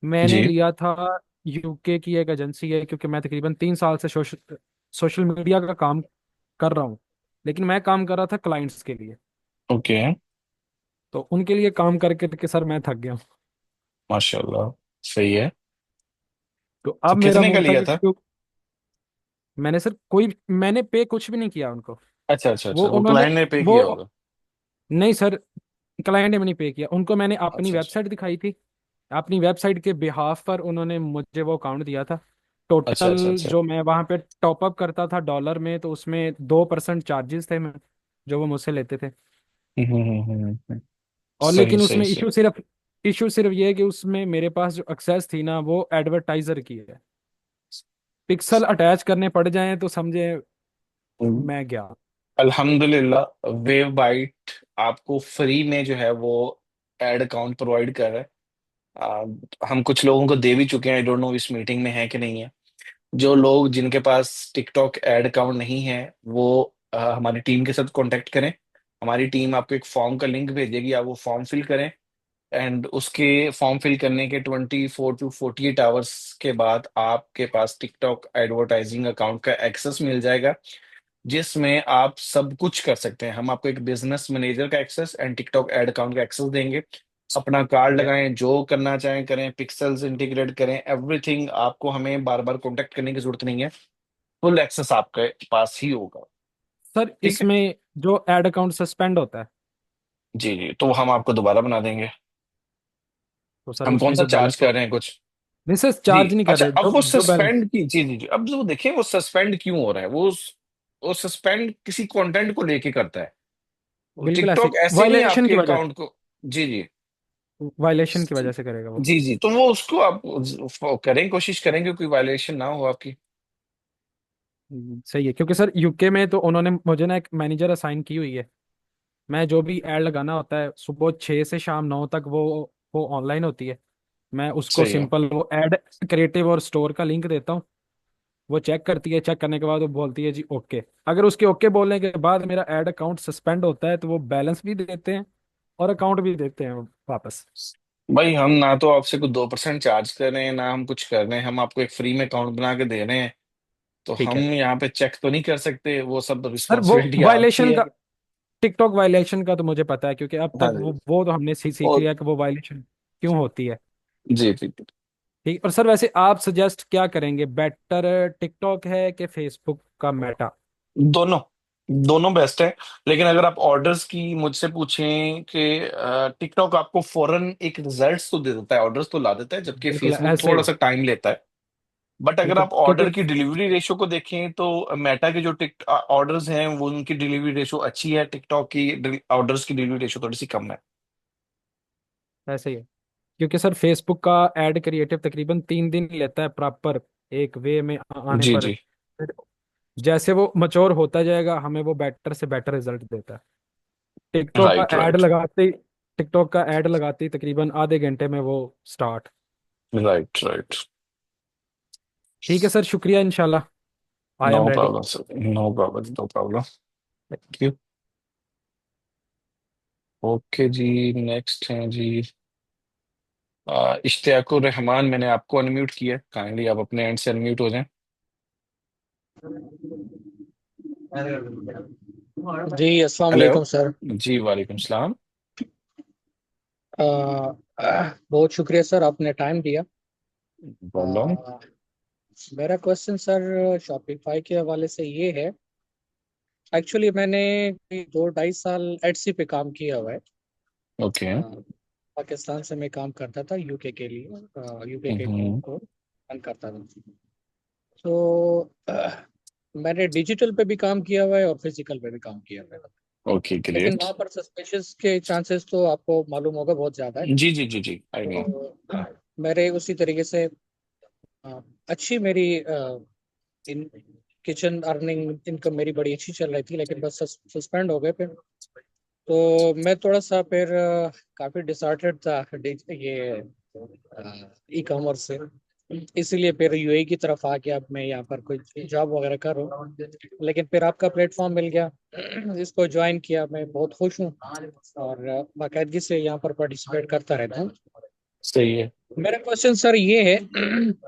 मैंने जी। लिया था, यूके की एक एजेंसी है, क्योंकि मैं तकरीबन 3 साल से सोशल सोशल मीडिया का काम कर रहा हूँ, लेकिन मैं काम कर रहा था क्लाइंट्स के लिए। ओके। तो उनके लिए काम करके के सर मैं थक गया हूँ। माशाल्लाह। सही है। तो तो अब मेरा कितने का मूड था लिया कि था? मैंने सर कोई मैंने पे कुछ भी नहीं किया उनको। अच्छा अच्छा वो अच्छा, वो उन्होंने क्लाइंट ने पे वो किया होगा। नहीं सर, क्लाइंट ने भी नहीं पे किया। उनको मैंने अपनी अच्छा अच्छा वेबसाइट दिखाई थी, अपनी वेबसाइट के बिहाफ पर उन्होंने मुझे वो अकाउंट दिया था। अच्छा टोटल अच्छा अच्छा। जो मैं वहां पे टॉप अप करता था डॉलर में, तो उसमें 2% चार्जेस थे जो वो मुझसे लेते थे। और सही लेकिन सही उसमें सही। इशू सिर्फ ये है कि उसमें मेरे पास जो एक्सेस थी ना, वो एडवर्टाइजर की है। पिक्सल अटैच करने पड़ जाएं तो समझे मैं गया। अल्हम्दुलिल्लाह, वेव बाइट आपको फ्री में जो है वो एड अकाउंट प्रोवाइड कर रहा है। हम कुछ लोगों को दे भी चुके हैं, आई डोंट नो इस मीटिंग में है कि नहीं है। जो लोग जिनके पास टिकटॉक एड अकाउंट नहीं है, वो हमारी टीम के साथ कांटेक्ट करें। हमारी टीम आपको एक फॉर्म का लिंक भेजेगी, आप वो फॉर्म फिल करें। एंड उसके फॉर्म फिल करने के 24 to 48 आवर्स के बाद आपके पास टिकटॉक एडवर्टाइजिंग अकाउंट का एक्सेस मिल जाएगा, जिसमें आप सब कुछ कर सकते हैं। हम आपको एक बिजनेस मैनेजर का access and TikTok ad account का एक्सेस देंगे। अपना कार्ड ठीक है लगाएं, जो करना चाहें करें, पिक्सल्स इंटीग्रेट करें, एवरीथिंग। आपको हमें बार बार कॉन्टेक्ट करने की जरूरत नहीं है, फुल एक्सेस आपके पास ही होगा। सर, ठीक है। इसमें जो एड अकाउंट सस्पेंड होता है, जी जी, तो हम आपको दोबारा बना देंगे। तो सर हम कौन उसमें सा जो चार्ज बैलेंस हो, कर रहे हैं कुछ? नहीं सर जी। चार्ज नहीं कर अच्छा, रहे, अब जो वो जो बैलेंस। सस्पेंड की, जी जी जी, अब जो देखें वो सस्पेंड क्यों हो रहा है, वो सस्पेंड किसी कंटेंट को लेके करता है। वो बिल्कुल ऐसे टिकटॉक ही ऐसे नहीं वायलेशन आपके की वजह अकाउंट को। जी जी वायलेशन की वजह से करेगा वो। जी जी, तो वो उसको आप करें, कोशिश करेंगे कोई वायलेशन ना हो आपकी। सही है, क्योंकि सर यूके में तो उन्होंने मुझे ना एक मैनेजर असाइन की हुई है। मैं जो भी ऐड लगाना होता है सुबह 6 से शाम 9 तक, वो ऑनलाइन होती है। मैं उसको सही है। सिंपल वो ऐड क्रिएटिव और स्टोर का लिंक देता हूँ। वो चेक करती है, चेक करने के बाद वो बोलती है जी ओके। अगर उसके ओके बोलने के बाद मेरा ऐड अकाउंट सस्पेंड होता है, तो वो बैलेंस भी देते हैं और अकाउंट भी देते हैं वापस। भाई, हम ना तो आपसे कुछ 2% चार्ज कर रहे हैं, ना हम कुछ कर रहे हैं, हम आपको एक फ्री में अकाउंट बना के दे रहे हैं। तो ठीक हम है यहाँ पे चेक तो नहीं कर सकते, वो सब सर, वो रिस्पॉन्सिबिलिटी आपकी वायलेशन है। का टिकटॉक वायलेशन का तो मुझे पता है, क्योंकि अब हाँ तक जी। वो तो हमने सीख और लिया कि वो वायलेशन क्यों होती है। जी जी जी। ठीक। और सर वैसे आप सजेस्ट क्या करेंगे, बेटर टिकटॉक है कि फेसबुक का मेटा? दोनों, दोनों बेस्ट है। लेकिन अगर आप ऑर्डर्स की मुझसे पूछें कि टिकटॉक आपको फौरन एक रिजल्ट्स तो दे देता है, ऑर्डर्स तो ला देता है, जबकि बिल्कुल फेसबुक ऐसे थोड़ा ही। सा टाइम लेता है। बट अगर बिल्कुल आप क्योंकि ऑर्डर की डिलीवरी रेशो को देखें तो मेटा के जो टिक ऑर्डर्स हैं वो उनकी डिलीवरी रेशो अच्छी है, टिकटॉक की ऑर्डर्स की डिलीवरी रेशो थोड़ी सी कम है। ऐसे ही है। क्योंकि सर फेसबुक का एड क्रिएटिव तकरीबन 3 दिन लेता है प्रॉपर एक वे में आने जी पर। जी। फिर जैसे वो मच्योर होता जाएगा हमें वो बेटर से बेटर रिजल्ट देता है। टिकटॉक का राइट ऐड राइट। लगाते ही टिकटॉक का ऐड लगाते ही तकरीबन आधे घंटे में वो स्टार्ट। Right right. ठीक है सर, शुक्रिया, इंशाल्लाह I no am ready. Problem sir, no problem, no problem. Thank you. Okay जी। नेक्स्ट है जी इश्तियाकुर रहमान। मैंने आपको अनम्यूट किया, काइंडली आप अपने एंड से अनम्यूट हो जाएं। जी अस्सलाम हेलो। वालेकुम सर। जी वालेकुम सलाम। बहुत शुक्रिया सर, आपने टाइम दिया। बोलो। अ, मेरा क्वेश्चन सर शॉपिफाई के हवाले से ये है। एक्चुअली मैंने 2 ढाई साल एटसी पे काम किया हुआ है। ओके। पाकिस्तान से मैं काम करता था यूके के लिए, यूके के टीम हम्म। को रन करता था। तो मैंने डिजिटल पे भी काम किया हुआ है और फिजिकल पे भी काम किया हुआ है। ओके लेकिन ग्रेट। वहाँ पर सस्पेशियस के चांसेस तो आपको मालूम होगा बहुत ज़्यादा है। जी जी जी जी, आई नो। तो मेरे उसी तरीके से अच्छी मेरी इन किचन अर्निंग इनकम मेरी बड़ी अच्छी चल रही थी, लेकिन बस सस्पेंड हो गए फिर। तो मैं थोड़ा सा फिर काफी डिसऑर्डर्ड था ये ई कॉमर्स से। इसीलिए फिर यूएई की तरफ आके अब मैं यहाँ पर कोई जॉब वगैरह कर रहा हूँ। लेकिन फिर आपका प्लेटफॉर्म मिल गया, इसको ज्वाइन किया, मैं बहुत खुश हूँ और बाकायदगी से यहाँ पर पार्टिसिपेट करता रहता हूँ। सही है। मेरा क्वेश्चन सर ये है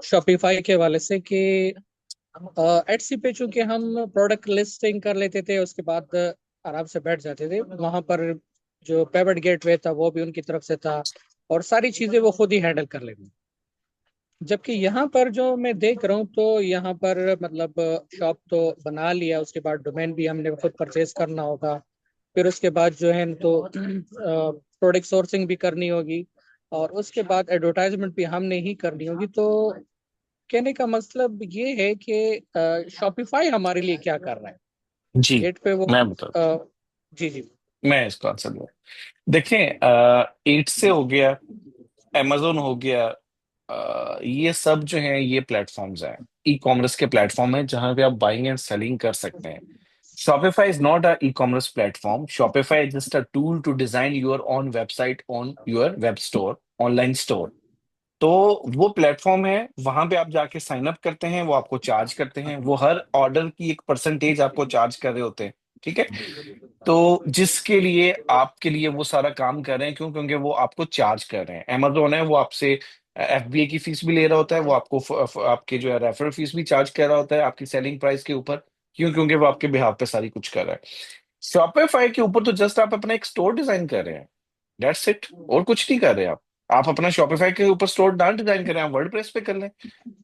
शॉपिफाई के हवाले से कि एटसी पे चूंकि हम प्रोडक्ट लिस्टिंग कर लेते थे, उसके बाद आराम से बैठ जाते थे वहां पर। जो पेमेंट गेटवे था वो भी उनकी तरफ से था और सारी चीजें वो खुद ही हैंडल कर लेते। जबकि यहाँ पर जो मैं देख रहा हूँ तो यहाँ पर मतलब शॉप तो बना लिया, उसके बाद डोमेन भी हमने खुद परचेज करना होगा। फिर उसके बाद जो है तो प्रोडक्ट सोर्सिंग भी करनी होगी और उसके बाद एडवर्टाइजमेंट भी हमने ही करनी होगी। तो कहने का मतलब ये है कि शॉपिफाई हमारे लिए क्या कर रहा है जी गेट पे वो। मैं बता, अ, जी जी। मैं इसको आंसर दूँ। देखें, एट से हो गया, amazon हो गया, ये सब जो है ये प्लेटफॉर्म्स हैं, ई कॉमर्स के प्लेटफॉर्म है जहां पे आप बाइंग एंड सेलिंग कर सकते हैं। Shopify is not a e-commerce platform. Shopify is just a tool to design your own website on your web store, online store. तो वो प्लेटफॉर्म है, वहां पे आप जाके साइन अप करते हैं, वो आपको चार्ज करते हैं, वो हर ऑर्डर की एक परसेंटेज आपको चार्ज कर रहे होते हैं। ठीक है। तो जिसके लिए आपके लिए वो सारा काम कर रहे हैं, क्यों? क्योंकि वो आपको चार्ज कर रहे हैं। Amazon है वो आपसे एफबीए की फीस भी ले रहा होता है, वो आपको आपके जो है रेफरल फीस भी चार्ज कर रहा होता है आपकी सेलिंग प्राइस के ऊपर। क्यों? क्योंकि वो आपके बिहाफ पे सारी कुछ कर रहा है। शॉपिफाई के ऊपर तो जस्ट आप अपना एक स्टोर डिजाइन कर रहे हैं, दैट्स इट, और कुछ नहीं कर रहे आप अपना शॉपिफाई के ऊपर स्टोर ना डिजाइन करें, आप वर्डप्रेस पे कर लें।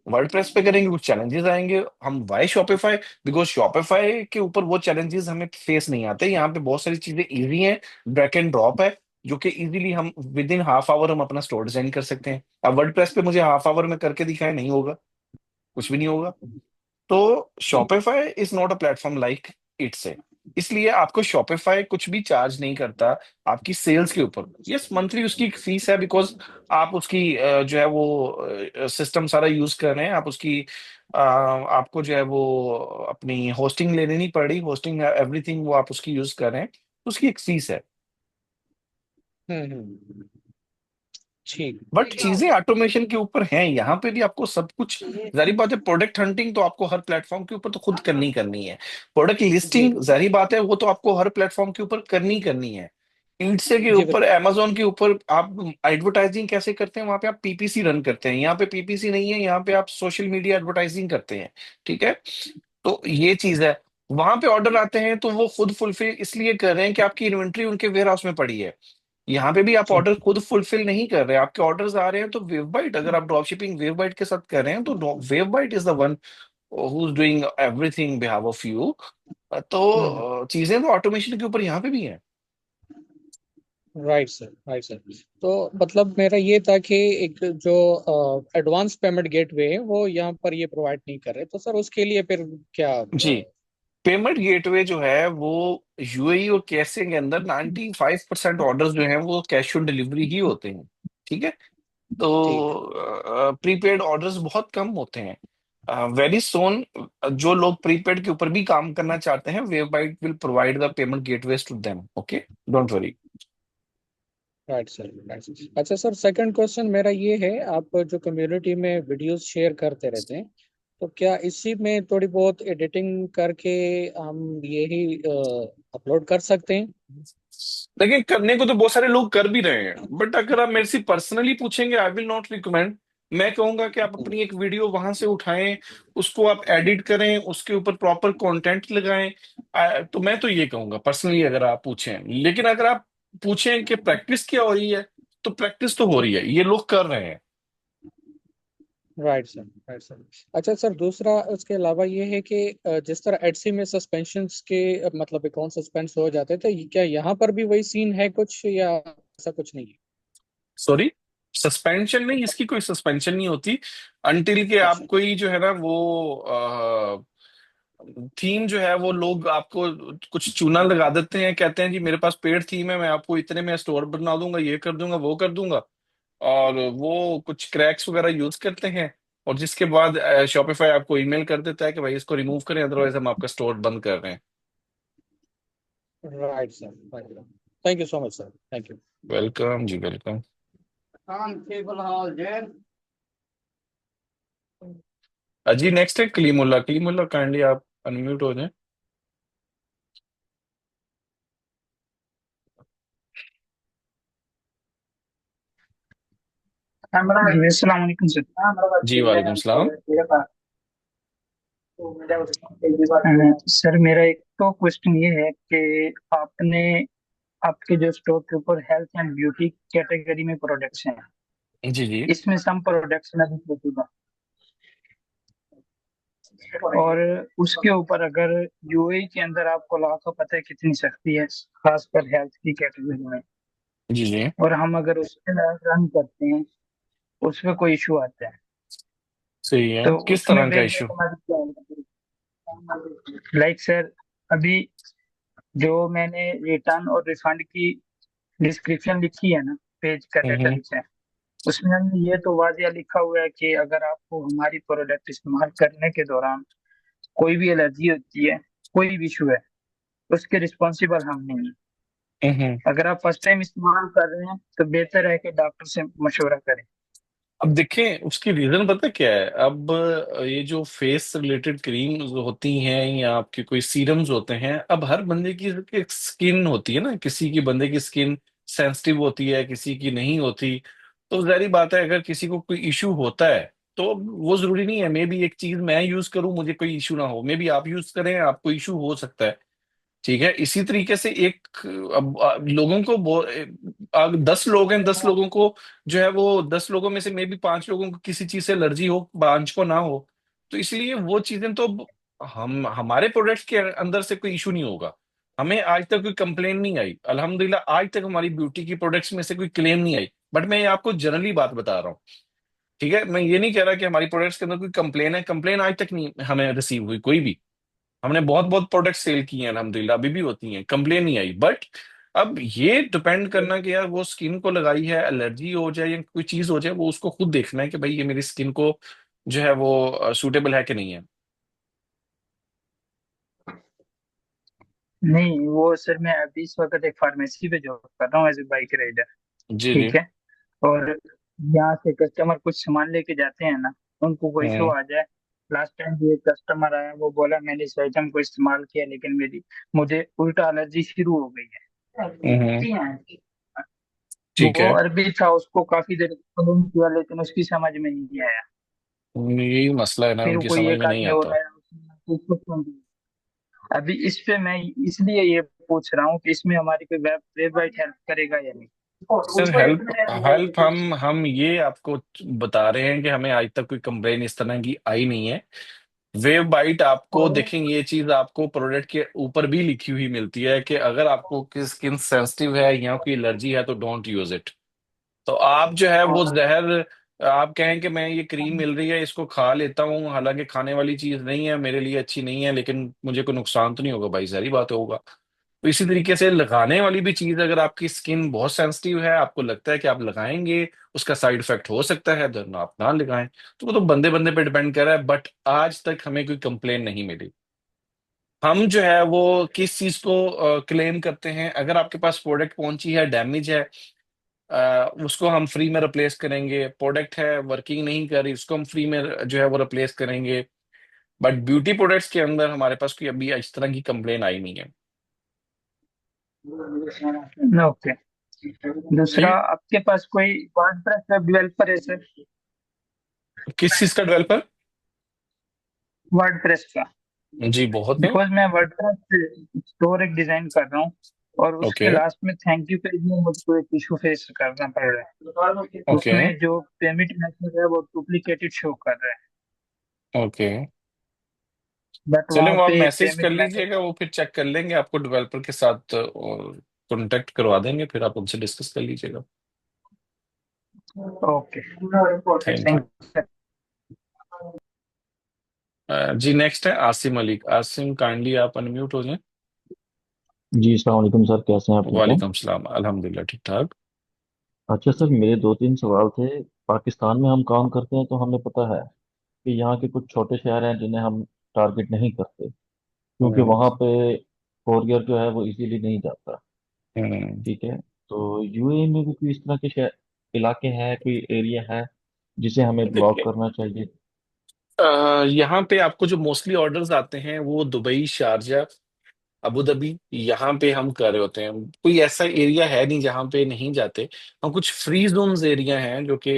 वर्डप्रेस पे करेंगे कुछ चैलेंजेस आएंगे, हम वाई शॉपिफाई? बिकॉज शॉपिफाई के ऊपर वो चैलेंजेस हमें फेस नहीं आते, यहाँ पे बहुत सारी चीजें इजी हैं, ड्रैग एंड ड्रॉप है, जो कि इजीली हम विद इन हाफ आवर हम अपना स्टोर डिजाइन कर सकते हैं। अब वर्डप्रेस पे मुझे हाफ आवर में करके दिखाए, नहीं होगा, कुछ भी नहीं होगा। तो Shopify is not a platform like it से, इसलिए आपको शॉपिफाई कुछ भी चार्ज नहीं करता आपकी सेल्स के ऊपर। यस, मंथली उसकी एक फीस है, बिकॉज आप उसकी जो है वो सिस्टम सारा यूज कर रहे हैं, आप उसकी आपको जो है वो अपनी होस्टिंग लेनी नहीं पड़ रही, होस्टिंग एवरीथिंग वो आप उसकी यूज कर रहे हैं, तो उसकी एक फीस है। हम्म। ठीक। बट चीजें ऑटोमेशन के ऊपर हैं, यहाँ पे भी आपको सब कुछ, जारी बात है, प्रोडक्ट हंटिंग तो आपको हर प्लेटफॉर्म के ऊपर तो खुद करनी करनी है। प्रोडक्ट जी लिस्टिंग जारी बात है, वो तो आपको हर प्लेटफॉर्म के ऊपर करनी करनी है। इंस्टा के जी ऊपर, बिल्कुल। amazon के ऊपर आप एडवर्टाइजिंग कैसे करते हैं? वहां पे आप पीपीसी रन करते हैं, यहाँ पे पीपीसी नहीं है, यहाँ पे आप सोशल मीडिया एडवर्टाइजिंग करते हैं। ठीक है। तो ये चीज है। वहां पे ऑर्डर आते हैं तो वो खुद फुलफिल इसलिए कर रहे हैं कि आपकी इन्वेंट्री उनके वेयर हाउस में पड़ी है। यहाँ पे भी आप ठीक। ऑर्डर खुद फुलफिल नहीं कर रहे, आपके ऑर्डर्स आ रहे हैं तो वेवबाइट, अगर आप ड्रॉप शिपिंग वेवबाइट के साथ कर रहे हैं तो Wavebyte is the one who is doing everything behalf of you. तो हम्म। चीजें तो ऑटोमेशन के ऊपर यहाँ पे भी हैं। Right sir, right sir. तो मतलब मेरा ये था कि एक जो एडवांस पेमेंट गेटवे है वो यहाँ पर ये प्रोवाइड नहीं कर रहे, तो सर उसके लिए फिर क्या जी, पेमेंट गेटवे जो है वो यूएई और केएसए के अंदर 95% ऑर्डर्स जो हैं वो कैश ऑन डिलीवरी ही होते हैं। ठीक है। ठीक। तो प्रीपेड ऑर्डर्स बहुत कम होते हैं। वेरी सोन जो लोग प्रीपेड के ऊपर भी काम करना चाहते हैं, Wavebyte will provide the payment gateways to them. Okay, don't worry. Right sir, right sir. अच्छा सर, सेकंड क्वेश्चन मेरा ये है, आप जो कम्युनिटी में वीडियोस शेयर करते रहते हैं, तो क्या इसी में थोड़ी बहुत एडिटिंग करके हम यही अपलोड कर सकते हैं? लेकिन करने को तो बहुत सारे लोग कर भी रहे हैं, बट अगर आप मेरे से पर्सनली पूछेंगे, आई विल नॉट रिकमेंड। मैं कहूंगा कि आप अपनी एक वीडियो वहां से उठाएं, उसको आप एडिट करें, उसके ऊपर प्रॉपर कंटेंट लगाएं। तो मैं तो ये कहूंगा पर्सनली, अगर आप पूछें। लेकिन अगर आप पूछें कि प्रैक्टिस क्या हो रही है, तो प्रैक्टिस तो हो रही है, ये लोग कर रहे हैं। Right sir, right sir. अच्छा सर, दूसरा उसके अलावा ये है कि जिस तरह एटसी में सस्पेंशंस के मतलब अकाउंट सस्पेंड हो जाते थे, क्या यहाँ पर भी वही सीन है कुछ, या ऐसा कुछ नहीं है? सॉरी, सस्पेंशन नहीं, इसकी कोई सस्पेंशन नहीं होती अनटिल के आप अच्छा। कोई जो है ना वो थीम जो है वो लोग आपको कुछ चूना लगा देते हैं, कहते हैं जी मेरे पास पेड थीम है, मैं आपको इतने में स्टोर बना दूंगा, ये कर दूंगा, वो कर दूंगा। और वो कुछ क्रैक्स वगैरह यूज करते हैं, और जिसके बाद शॉपिफाई आपको ईमेल कर देता है कि भाई इसको रिमूव करें, अदरवाइज हम आपका स्टोर बंद कर रहे हैं। Right sir, right. Thank you so much sir, thank you. Welcome जी, वेलकम। अजी नेक्स्ट है कलीमुल्ला। कलीमुल्ला काइंडली आप अनम्यूट हो जाए। जी अस्सलाम वालेकुम सर। जी वालेकुम सलाम। सर मेरा एक तो क्वेश्चन ये है कि आपने आपके जो स्टोर के ऊपर हेल्थ एंड ब्यूटी कैटेगरी में प्रोडक्ट्स हैं, जी जी। इसमें सम प्रोडक्ट्स में भी, और उसके ऊपर अगर यूएई के अंदर आपको लॉ का पता है कितनी सख्ती है, खासकर हेल्थ की कैटेगरी में, जी जी। और हम अगर उसके रन करते हैं, उसमें कोई इशू आता है, सही है, तो किस उसमें तरह का बेनिफिट इशू? हमारी क्या है? लाइक सर, अभी जो मैंने रिटर्न और रिफंड की डिस्क्रिप्शन लिखी है ना, पेज का हम्म टाइटल है, उसमें हमने ये तो वाजिया लिखा हुआ है कि अगर आपको हमारी प्रोडक्ट इस्तेमाल करने के दौरान कोई भी एलर्जी होती है, कोई भी इशू है, उसके रिस्पॉन्सिबल हम नहीं हैं। हम्म। अगर आप फर्स्ट टाइम इस्तेमाल कर रहे हैं तो बेहतर है कि डॉक्टर से मशवरा करें। अब देखें उसकी रीजन पता क्या है। अब ये जो फेस रिलेटेड क्रीम होती हैं या आपके कोई सीरम्स होते हैं, अब हर बंदे की एक स्किन होती है ना, किसी की बंदे की स्किन सेंसिटिव होती है, किसी की नहीं होती। तो जाहिर बात है अगर किसी को कोई इशू होता है तो वो जरूरी नहीं है मे बी एक चीज मैं यूज करूं मुझे कोई इशू ना हो, मे बी आप यूज करें आपको इशू हो सकता है। ठीक है, इसी तरीके से एक अब लोगों को 10 लोग हैं, 10 लोगों को जो है वो 10 लोगों में से मे बी 5 लोगों को किसी चीज से एलर्जी हो, 5 को ना हो। तो इसलिए वो चीजें तो हम हमारे प्रोडक्ट्स के अंदर से कोई इशू नहीं होगा। हमें आज तक कोई कंप्लेन नहीं आई अल्हम्दुलिल्लाह, आज तक हमारी ब्यूटी की प्रोडक्ट्स में से कोई क्लेम नहीं आई। बट मैं ये आपको जनरली बात बता रहा हूँ। ठीक है, मैं ये नहीं कह रहा कि हमारी प्रोडक्ट्स के अंदर कोई कंप्लेन है, कंप्लेन आज तक नहीं हमें रिसीव हुई कोई भी। हमने बहुत बहुत प्रोडक्ट सेल किए हैं अल्हम्दुलिल्लाह, अभी भी होती हैं, कंप्लेन नहीं आई। बट अब ये डिपेंड करना कि यार वो स्किन को लगाई है, एलर्जी हो जाए या कोई चीज हो जाए, वो उसको खुद देखना है कि भाई ये मेरी स्किन को जो है वो सूटेबल है कि नहीं है। नहीं, वो सर मैं अभी इस वक्त एक फार्मेसी पे जॉब कर रहा हूँ एज ए बाइक राइडर। जी जी। ठीक है। और यहाँ से कस्टमर कुछ सामान लेके जाते हैं ना, उनको कोई इशू हम्म आ जाए। लास्ट टाइम भी एक कस्टमर आया, वो बोला मैंने इस आइटम को इस्तेमाल किया लेकिन मेरी मुझे उल्टा एलर्जी शुरू हो गई हम्म। है। ठीक वो है। अरबी था, उसको काफी देर फोन किया लेकिन उसकी समझ में नहीं आया। यही मसला है ना, फिर उनकी कोई समझ एक में नहीं आदमी और आता। आया, उसने उसको फोन दिया। अभी इस पे मैं इसलिए ये पूछ रहा हूँ कि इसमें हमारी कोई वेब वेबसाइट हेल्प करेगा या नहीं। सर हेल्प हेल्प हम ये आपको बता रहे हैं कि हमें आज तक कोई कंप्लेन इस तरह की आई नहीं है। वेव बाइट आपको देखेंगे, ये चीज आपको प्रोडक्ट के ऊपर भी लिखी हुई मिलती है कि अगर आपको किस स्किन सेंसिटिव है या कोई एलर्जी है तो डोंट यूज इट। तो आप जो है वो जहर, आप कहें कि मैं ये क्रीम मिल रही है इसको खा लेता हूँ, हालांकि खाने वाली चीज नहीं है, मेरे लिए अच्छी नहीं है, लेकिन मुझे कोई नुकसान तो नहीं होगा, भाई सारी बात होगा। तो इसी तरीके से लगाने वाली भी चीज, अगर आपकी स्किन बहुत सेंसिटिव है, आपको लगता है कि आप लगाएंगे उसका साइड इफेक्ट हो सकता है, तो आप ना लगाएं। तो वो तो बंदे बंदे पे डिपेंड कर रहा है, बट आज तक हमें कोई कंप्लेन नहीं मिली। हम जो है वो किस चीज को क्लेम करते हैं, अगर आपके पास प्रोडक्ट पहुंची है डैमेज है, उसको हम फ्री में रिप्लेस करेंगे। प्रोडक्ट है वर्किंग नहीं कर रही, उसको हम फ्री में जो है वो रिप्लेस करेंगे। बट ब्यूटी प्रोडक्ट्स के अंदर हमारे पास कोई अभी इस तरह की कंप्लेन आई नहीं है। ओके। दूसरा, ठीक। आपके पास कोई वर्डप्रेस वेब डेवलपर है सर? किस चीज का डेवलपर? वर्डप्रेस का। जी बहुत है। बिकॉज मैं वर्डप्रेस स्टोर एक डिजाइन कर रहा हूँ, और उसके ओके। लास्ट में थैंक यू पेज में मुझको एक इशू फेस करना पड़ रहा है। ओके। उसमें जो पेमेंट मेथड है वो डुप्लीकेटेड शो कर रहा है, ओके। बट चलिए वहाँ वो आप पे मैसेज कर पेमेंट मेथड। लीजिएगा, वो फिर चेक कर लेंगे, आपको डेवलपर के साथ कांटेक्ट करवा देंगे, फिर आप उनसे डिस्कस कर लीजिएगा। Okay, thank you. Thank you. जी नेक्स्ट है आसिम अली। आसिम काइंडली आप अनम्यूट हो जाएं। जी अस्सलाम वालेकुम सर, कैसे हैं आप? ठीक हैं? वालेकुम सलाम, अल्हम्दुलिल्लाह ठीक ठाक। अच्छा सर, मेरे दो तीन सवाल थे। पाकिस्तान में हम काम करते हैं तो हमें पता है कि यहाँ के कुछ छोटे शहर हैं जिन्हें हम टारगेट नहीं करते, क्योंकि हम्म। वहाँ पे कोरियर जो है वो इजीली नहीं जाता। हम्म। ठीक है। तो यूएई में भी कोई इस तरह के शहर, इलाके हैं, कोई एरिया है जिसे हमें ब्लॉक देखिए, करना चाहिए? यहाँ पे आपको जो मोस्टली ऑर्डर्स आते हैं वो दुबई, शारजा, अबू धाबी, यहाँ पे हम कर रहे होते हैं। कोई ऐसा एरिया है नहीं जहाँ पे नहीं जाते। हम कुछ फ्री जोन्स एरिया हैं जो कि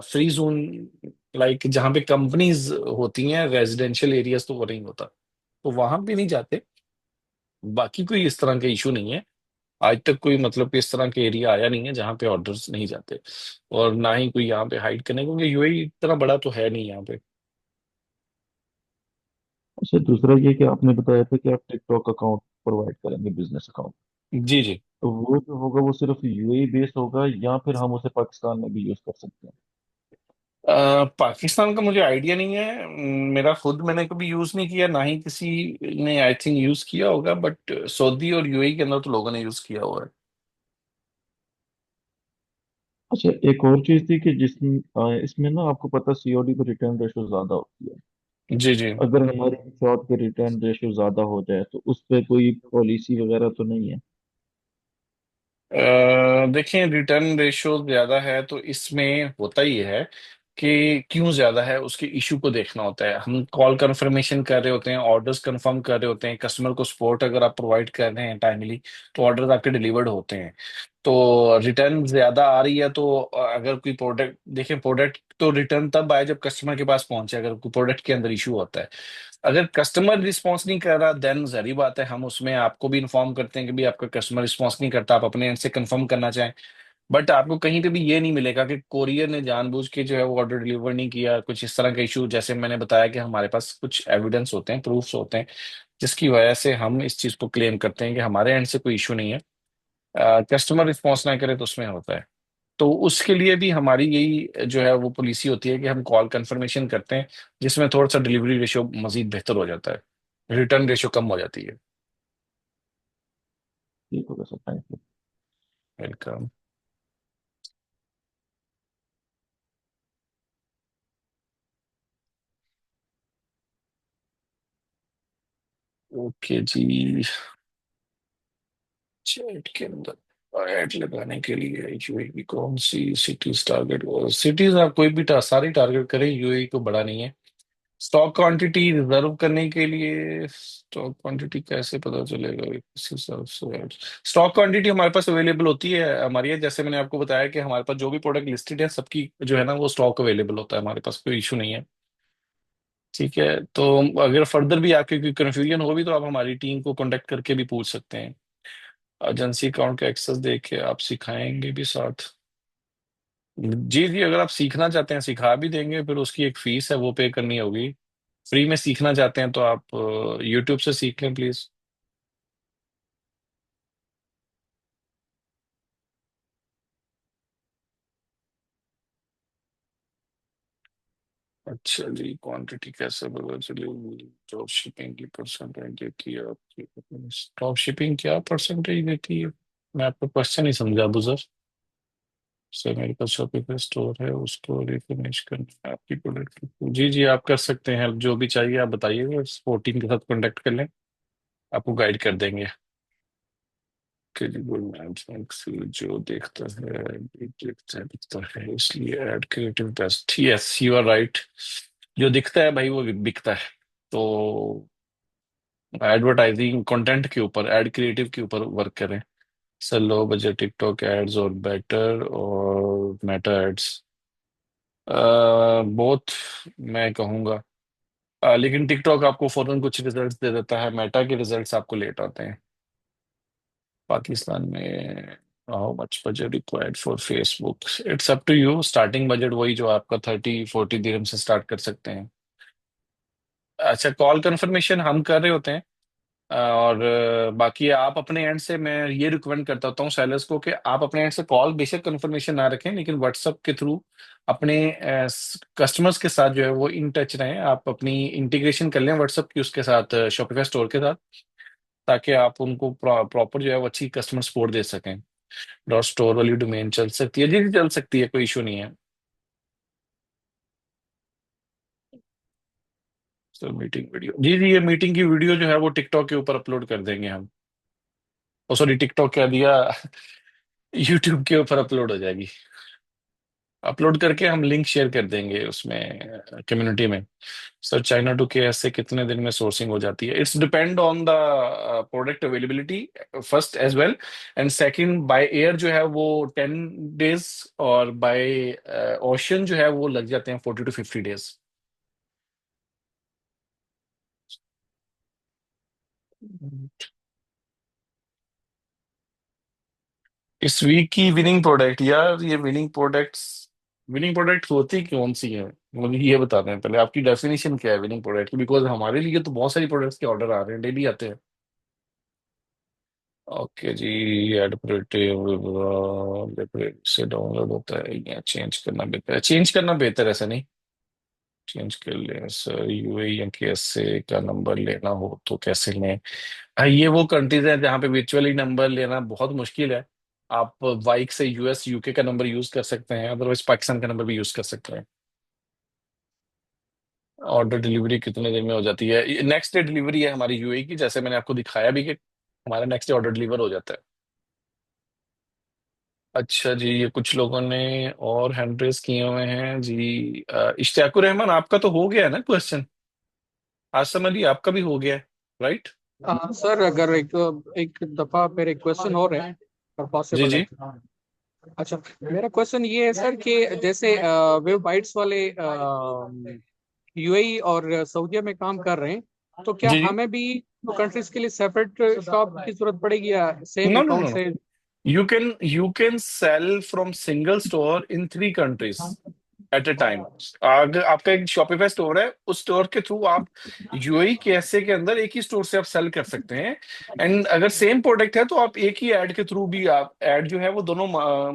फ्री जोन, लाइक जहाँ पे कंपनीज होती हैं, रेजिडेंशियल एरियाज तो वो नहीं होता, तो वहां पे नहीं जाते। बाकी कोई इस तरह का इशू नहीं है। आज तक कोई मतलब कि इस तरह के एरिया आया नहीं है जहाँ पे ऑर्डर्स नहीं जाते, और ना ही कोई यहाँ पे हाइड करने, क्योंकि यूएई इतना बड़ा तो है नहीं यहाँ पे। अच्छा, दूसरा ये कि आपने बताया था कि आप टिकटॉक अकाउंट प्रोवाइड करेंगे, बिजनेस अकाउंट। जी जी। तो वो जो होगा वो सिर्फ यूएई बेस होगा या फिर हम उसे पाकिस्तान में भी यूज कर सकते हैं? पाकिस्तान का मुझे आइडिया नहीं है। मेरा खुद मैंने कभी यूज नहीं किया, ना ही किसी ने आई थिंक यूज किया होगा, बट सऊदी और यूएई के अंदर तो लोगों ने यूज किया हुआ है। अच्छा, एक और चीज थी कि इसमें ना आपको पता, सीओडी पर रिटर्न रेशो ज्यादा होती है। जी जी। अगर हमारे शॉप पे रिटर्न रेशो ज्यादा हो जाए तो उस पे कोई पॉलिसी वगैरह तो नहीं है? देखें, रिटर्न रेशो ज्यादा है तो इसमें होता ही है कि क्यों ज्यादा है, उसके इशू को देखना होता है। हम कॉल कंफर्मेशन कर रहे होते हैं, ऑर्डर्स कंफर्म कर रहे होते हैं, कस्टमर को सपोर्ट अगर आप प्रोवाइड कर रहे हैं टाइमली, तो ऑर्डर्स आपके डिलीवर्ड होते हैं। तो रिटर्न ज्यादा आ रही है तो अगर कोई प्रोडक्ट, देखिए प्रोडक्ट तो रिटर्न तब आए जब कस्टमर के पास पहुंचे, अगर कोई प्रोडक्ट के अंदर इशू होता है। अगर कस्टमर रिस्पॉन्स नहीं कर रहा, देन जहरी बात है हम उसमें आपको भी इन्फॉर्म करते हैं कि भी आपका कस्टमर रिस्पॉन्स नहीं करता, आप अपने एंड से कंफर्म करना चाहें। बट आपको कहीं पे भी ये नहीं मिलेगा कि कोरियर ने जानबूझ के जो है वो ऑर्डर डिलीवर नहीं किया, कुछ इस तरह का इशू। जैसे मैंने बताया कि हमारे पास कुछ एविडेंस होते हैं, प्रूफ्स होते हैं, जिसकी वजह से हम इस चीज को क्लेम करते हैं कि हमारे एंड से कोई इशू नहीं है। कस्टमर रिस्पॉन्स ना करे तो उसमें होता है। तो उसके लिए भी हमारी यही जो है वो पॉलिसी होती है कि हम कॉल कंफर्मेशन करते हैं, जिसमें थोड़ा सा डिलीवरी रेशियो मजीद बेहतर हो जाता है, रिटर्न रेशियो कम हो जाती है। ठीक होगा sir, thank you. Welcome. Okay जी। चैट के अंदर ऐड लगाने के लिए यूएई की कौन सी सिटीज टारगेट, सिटीज आप कोई भी सारी टारगेट करें, यूएई को बड़ा नहीं है। स्टॉक क्वांटिटी रिजर्व करने के लिए, स्टॉक क्वांटिटी कैसे पता चलेगा किस हिसाब से? स्टॉक क्वांटिटी हमारे पास अवेलेबल होती है हमारी है, जैसे मैंने आपको बताया कि हमारे पास जो भी प्रोडक्ट लिस्टेड है सबकी जो है ना वो स्टॉक अवेलेबल होता है, हमारे पास कोई इशू नहीं है। ठीक है। तो अगर फर्दर भी आपके कोई कन्फ्यूजन हो भी तो आप हमारी टीम को कांटेक्ट करके भी पूछ सकते हैं। एजेंसी अकाउंट का एक्सेस देके आप सिखाएंगे भी साथ? जी जी, अगर आप सीखना चाहते हैं सिखा भी देंगे, फिर उसकी एक फीस है वो पे करनी होगी। फ्री में सीखना चाहते हैं तो आप यूट्यूब से सीख लें प्लीज। अच्छा जी, क्वांटिटी कैसे पता चलेगी? ड्रॉप शिपिंग की परसेंटेज देती है आपकी? ड्रॉप शिपिंग क्या परसेंटेज देती है? मैं आपका क्वेश्चन नहीं समझा अबू सर। सर मेरे पास शॉपिफाई स्टोर है, उसको रिफिनिश करना है आपकी प्रोडक्ट। जी जी, आप कर सकते हैं हेल्प, जो भी चाहिए आप बताइएगा, 14 के साथ कांटेक्ट कर लें, आपको गाइड कर देंगे। क्रेडिबल मैनेजमेंट से जो देखता है देखता है दिखता है, इसलिए ad creative best. Yes you are right, जो दिखता है भाई वो बिकता है। तो एडवर्टाइजिंग कंटेंट के ऊपर, एड क्रिएटिव के ऊपर वर्क करें। Sir low budget TikTok ads और बेटर और मेटा एड्स? बहुत, मैं कहूँगा। लेकिन टिकटॉक आपको फौरन कुछ रिजल्ट्स दे देता है, मेटा के रिजल्ट्स आपको लेट आते हैं। पाकिस्तान में how much budget required for Facebook? It's up to you, starting budget वही जो आपका 30-40 दिरहम से स्टार्ट कर सकते हैं। अच्छा, कॉल कंफर्मेशन हम कर रहे होते हैं। और बाकी आप अपने एंड से, मैं ये रिकमेंड करता हूँ सेलर्स को कि आप अपने एंड से कॉल बेशक कंफर्मेशन ना रखें, लेकिन व्हाट्सएप के थ्रू अपने कस्टमर्स के साथ जो है वो इन टच रहें। आप अपनी इंटीग्रेशन कर लें व्हाट्सएप की उसके साथ, शॉपिफाई स्टोर के साथ, ताकि आप उनको प्रॉपर जो है वो अच्छी कस्टमर सपोर्ट दे सकें। डॉट स्टोर वाली डोमेन चल सकती है? जी जी, चल सकती है, कोई इशू नहीं है। सर मीटिंग वीडियो, जी जी, ये मीटिंग की वीडियो जो है वो टिकटॉक के ऊपर अपलोड कर देंगे हम। ओ सॉरी, टिकटॉक कह दिया, यूट्यूब के ऊपर अपलोड हो जाएगी। अपलोड करके हम लिंक शेयर कर देंगे उसमें, कम्युनिटी में। सर चाइना टू केएस से कितने दिन में सोर्सिंग हो जाती है? It's depend on the product availability first as well, and second by air जो है वो 10 डेज, और बाय ओशन जो है वो लग जाते हैं 40 to 50 डेज। इस वीक की विनिंग प्रोडक्ट, यार ये विनिंग प्रोडक्ट होती कौन सी है? मुझे ये बता दें पहले, आपकी डेफिनेशन क्या है विनिंग प्रोडक्ट की? बिकॉज हमारे लिए तो बहुत सारी प्रोडक्ट्स के ऑर्डर आ रहे हैं, डेली आते हैं। ओके जी, एडप्रेटिव से डाउनलोड होता है या चेंज करना बेहतर है? चेंज करना बेहतर है, ऐसा नहीं? चेंज कर लें सर, यूएई या कैसे का नंबर लेना हो तो कैसे लें? ये वो कंट्रीज हैं जहाँ पे वर्चुअली नंबर लेना बहुत मुश्किल है। आप बाइक से यूएस यूके का नंबर यूज कर सकते हैं, अदरवाइज पाकिस्तान का नंबर भी यूज कर सकते हैं। ऑर्डर डिलीवरी कितने दिन में हो जाती है? नेक्स्ट डे डिलीवरी है हमारी यूएई की, जैसे मैंने आपको दिखाया भी कि हमारा नेक्स्ट डे ऑर्डर डिलीवर हो जाता है। अच्छा जी, ये कुछ लोगों ने और हैंड रेस किए हुए हैं जी। इश्तियाकुर रहमान, आपका तो हो गया है ना क्वेश्चन? आसम अली, आपका भी हो गया है, राइट? सर अगर एक एक दफा मेरे क्वेश्चन हो रहे हैं, और जी पॉसिबल है। जी अच्छा, मेरा क्वेश्चन ये है सर कि जैसे वेव बाइट्स वाले यूएई और सऊदीया में काम कर रहे हैं, तो क्या जी जी। हमें भी कंट्रीज के लिए सेपरेट शॉप की जरूरत पड़ेगी या same no no account no no, से? you can sell from single store in 3 countries at a time. अगर आपका एक शॉपिफाई स्टोर है, उस स्टोर के थ्रू आप यूएई केएसए के अंदर एक ही स्टोर से आप सेल कर सकते हैं। एंड अगर सेम प्रोडक्ट है तो आप एक ही एड के थ्रू भी, आप एड जो है वो दोनों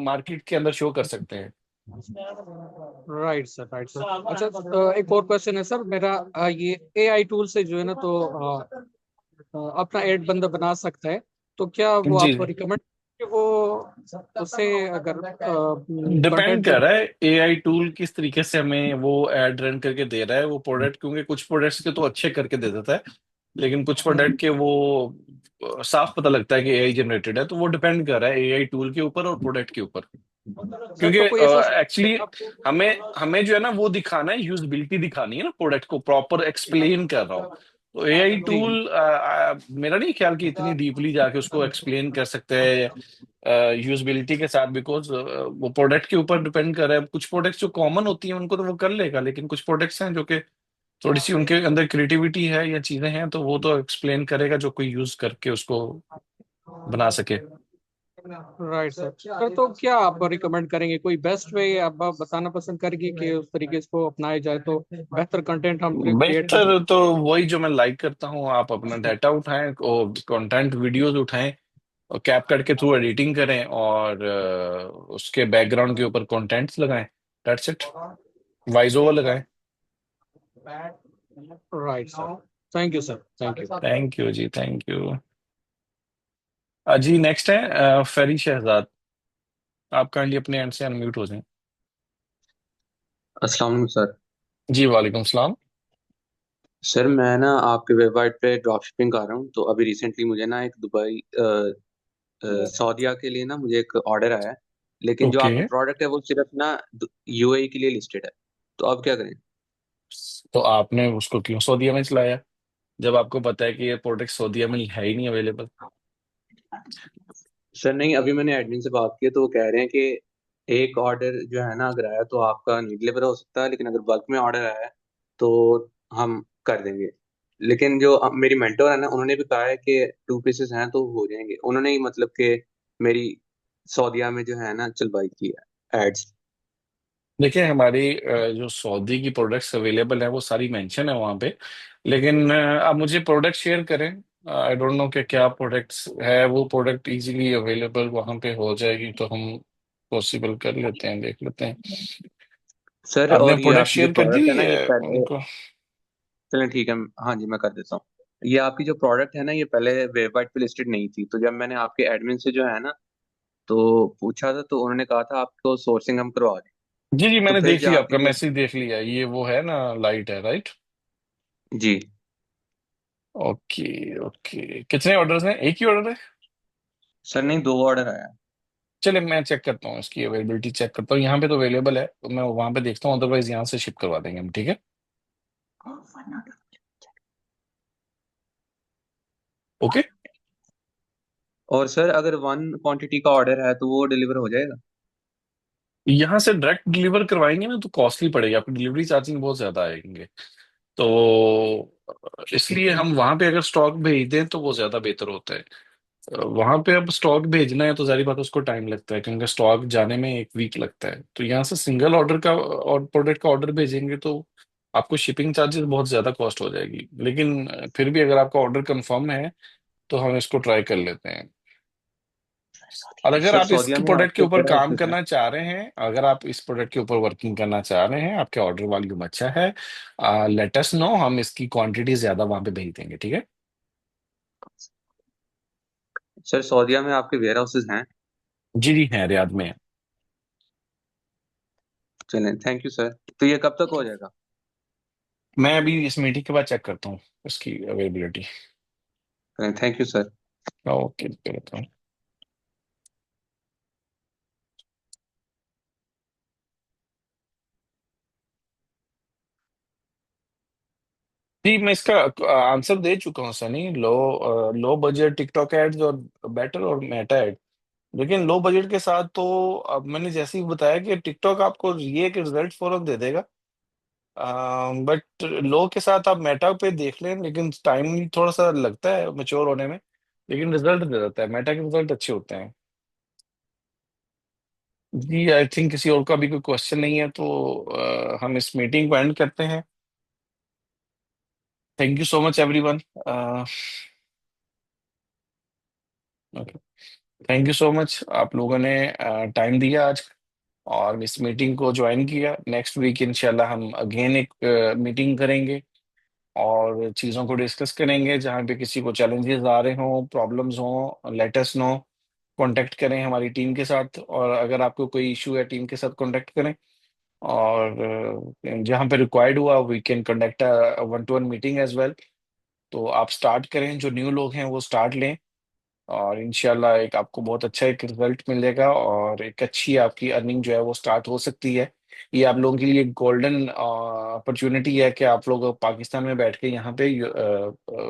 मार्केट के अंदर शो कर सकते हैं। Right sir, right sir. अच्छा, एक और क्वेश्चन है सर मेरा। ये एआई टूल से जो है ना, तो अपना एड बंदा बना सकता है, तो क्या वो जी आप जी, रिकमेंड वो उससे अगर डिपेंड कंटेंट जो कर रहा है एआई टूल किस तरीके से हमें वो एड रन करके दे रहा है वो प्रोडक्ट, क्योंकि कुछ प्रोडक्ट्स के तो अच्छे करके दे देता है, लेकिन कुछ प्रोडक्ट के वो साफ पता लगता है कि एआई जनरेटेड है। तो वो डिपेंड कर रहा है एआई टूल के ऊपर और प्रोडक्ट के ऊपर। सर क्योंकि तो कोई ऐसा एक्चुअली आपको। हमें हमें जो है ना वो दिखाना है, यूजबिलिटी दिखानी है ना, प्रोडक्ट को प्रॉपर एक्सप्लेन कर रहा हूँ। तो एआई जी जी। टूल मेरा नहीं ख्याल कि इतनी डीपली जाके उसको एक्सप्लेन कर सकते हैं यूजबिलिटी के साथ, बिकॉज वो प्रोडक्ट के ऊपर डिपेंड कर रहा है। कुछ प्रोडक्ट्स जो कॉमन होती हैं उनको तो वो कर लेगा, लेकिन कुछ प्रोडक्ट्स हैं जो कि थोड़ी सी उनके अंदर क्रिएटिविटी है या चीजें हैं, तो वो तो एक्सप्लेन करेगा जो कोई यूज करके उसको बना सके। Right sir. सर तो क्या आप रिकमेंड करेंगे, कोई बेस्ट वे आप बताना पसंद करेंगे कि उस तरीके से को अपनाया जाए तो बेहतर कंटेंट हम क्रिएट कर बेहतर सकते तो वही जो मैं लाइक करता हूँ, आप अपना डाटा उठाएं और कंटेंट वीडियोस उठाएं और कैप कट के थ्रू एडिटिंग करें और उसके बैकग्राउंड के ऊपर कंटेंट्स लगाएं। That's it. वॉइस ओवर लगाएं। हैं? Right sir. Thank you sir, thank you. Thank you जी, थैंक यू। जी नेक्स्ट है फेरी शहजाद। आप काइंडली अपने एंड से अनम्यूट हो जाएं। अस्सलाम वालेकुम सर। जी वालेकुम सलाम। सर मैं ना आपके वेबसाइट पे ड्रॉप शिपिंग कर रहा हूँ, तो अभी रिसेंटली मुझे ना एक दुबई सऊदीया के लिए ना मुझे एक ऑर्डर आया है। लेकिन जो ओके, आपका प्रोडक्ट है वो सिर्फ ना यूएई के लिए लिस्टेड है। तो अब क्या करें? तो आपने उसको क्यों सऊदीया में चलाया जब आपको पता है कि ये प्रोडक्ट सऊदीया में है ही नहीं अवेलेबल? सर नहीं, अभी मैंने एडमिन से बात की है, तो वो कह रहे हैं कि एक ऑर्डर जो है ना अगर आया तो आपका नहीं डिलीवर हो सकता, लेकिन अगर बल्क में ऑर्डर आया है तो हम कर देंगे। लेकिन जो मेरी मेंटोर है ना, उन्होंने भी कहा है कि 2 पीसेस हैं तो हो जाएंगे। उन्होंने ही मतलब कि मेरी सऊदीया में जो है ना चलवाई थी एड्स। देखिए हमारी जो सऊदी की प्रोडक्ट्स अवेलेबल है वो सारी मेंशन है वहाँ पे। लेकिन आप मुझे प्रोडक्ट शेयर करें। आई डोंट नो कि क्या प्रोडक्ट्स है, वो प्रोडक्ट इजीली अवेलेबल वहाँ पे हो जाएगी तो हम पॉसिबल कर लेते हैं, देख लेते हैं। सर आपने और ये प्रोडक्ट आपकी जो शेयर कर दी प्रोडक्ट है ना ये पहले, उनको? चलें ठीक है, हाँ जी मैं कर देता हूँ। ये आपकी जो प्रोडक्ट है ना ये पहले वेबसाइट पे लिस्टेड नहीं थी, तो जब मैंने आपके एडमिन से जो है ना तो पूछा था, तो उन्होंने कहा था आपको सोर्सिंग हम करवा दें। जी जी, तो मैंने फिर देख जो लिया, आपकी आपका जो, मैसेज देख लिया, ये वो है ना, लाइट है राइट? जी ओके ओके, कितने ऑर्डर्स हैं, एक ही ऑर्डर है? सर नहीं, 2 ऑर्डर आया है। चलिए मैं चेक करता हूँ, इसकी अवेलेबिलिटी चेक करता हूँ, यहाँ पे तो अवेलेबल है तो मैं वहां पे देखता हूँ, अदरवाइज यहाँ से शिप करवा देंगे हम, ठीक है? ओके। और सर अगर 1 क्वांटिटी का ऑर्डर है तो वो डिलीवर हो जाएगा? यहाँ से डायरेक्ट डिलीवर करवाएंगे ना तो कॉस्टली पड़ेगा, आपकी डिलीवरी चार्जिंग बहुत ज्यादा आएंगे। तो इसलिए हम वहां पे अगर स्टॉक भेज दें तो वो ज्यादा बेहतर होता है। वहां पे अब स्टॉक भेजना है तो जारी बात है, उसको टाइम लगता है क्योंकि स्टॉक जाने में 1 वीक लगता है। तो यहाँ से सिंगल ऑर्डर का और प्रोडक्ट का ऑर्डर भेजेंगे तो आपको शिपिंग चार्जेस बहुत ज्यादा कॉस्ट हो जाएगी। लेकिन फिर भी अगर आपका ऑर्डर कंफर्म है तो हम इसको ट्राई कर लेते हैं। और अगर सर आप इस सऊदीया में प्रोडक्ट के आपके ऊपर वेयर काम हाउसेस हैं? करना चाह रहे हैं, अगर आप इस प्रोडक्ट के ऊपर वर्किंग करना चाह रहे हैं, आपके ऑर्डर वॉल्यूम अच्छा है, लेट अस नो, हम इसकी क्वांटिटी ज्यादा वहां पे भेज देंगे, ठीक है? सर सऊदीया में आपके वेयर हाउसेस हैं? जी जी है, रियाद में है। चलें, थैंक यू सर। तो ये कब तक हो जाएगा? मैं अभी इस मीटिंग के बाद चेक करता हूँ इसकी अवेलेबिलिटी। चलें, थैंक यू सर। ओके, करता हूँ। जी मैं इसका आंसर दे चुका हूँ Sunny. Low budget TikTok ads और बेटर और मेटा एड। लेकिन लो बजट के साथ तो अब मैंने जैसे ही बताया कि टिकटॉक आपको ये एक रिजल्ट फौरन दे देगा, बट लो के साथ आप मेटा पे देख लें, लेकिन टाइम थोड़ा सा लगता है मेच्योर होने में, लेकिन रिजल्ट दे देता है, मेटा के रिजल्ट अच्छे होते हैं। जी आई थिंक किसी और का भी कोई क्वेश्चन नहीं है तो हम इस मीटिंग को एंड करते हैं। Thank you so much everyone. Thank you so much, आप लोगों ने टाइम दिया आज और इस मीटिंग को ज्वाइन किया। नेक्स्ट वीक इंशाल्लाह हम अगेन एक मीटिंग करेंगे और चीज़ों को डिस्कस करेंगे। जहाँ पे किसी को चैलेंजेस आ रहे हों, प्रॉब्लम्स हों, लेट अस नो, कांटेक्ट करें हमारी टीम के साथ, और अगर आपको कोई इशू है टीम के साथ कांटेक्ट करें। और जहाँ पे रिक्वायर्ड हुआ we can conduct 1-to-1 meeting as well. तो आप स्टार्ट करें, जो न्यू लोग हैं वो स्टार्ट लें, और इंशाल्लाह एक आपको बहुत अच्छा एक रिजल्ट मिलेगा और एक अच्छी आपकी अर्निंग जो है वो स्टार्ट हो सकती है। ये आप लोगों के लिए गोल्डन अपॉर्चुनिटी है कि आप लोग पाकिस्तान में बैठ के यहाँ पे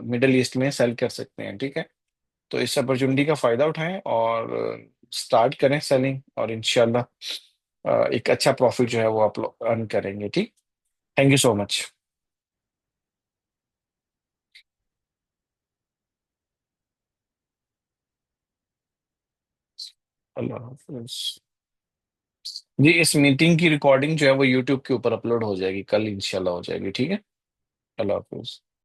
मिडल ईस्ट में सेल कर सकते हैं, ठीक है? तो इस अपॉर्चुनिटी का फायदा उठाएं और स्टार्ट करें सेलिंग, और इंशाल्लाह एक अच्छा प्रॉफिट जो है वो आप लोग अर्न करेंगे, ठीक? Thank you so much. अल्लाह हाफिज जी। इस मीटिंग की रिकॉर्डिंग जो है वो यूट्यूब के ऊपर अपलोड हो जाएगी, कल इंशाल्लाह हो जाएगी, ठीक है। अल्लाह हाफिज।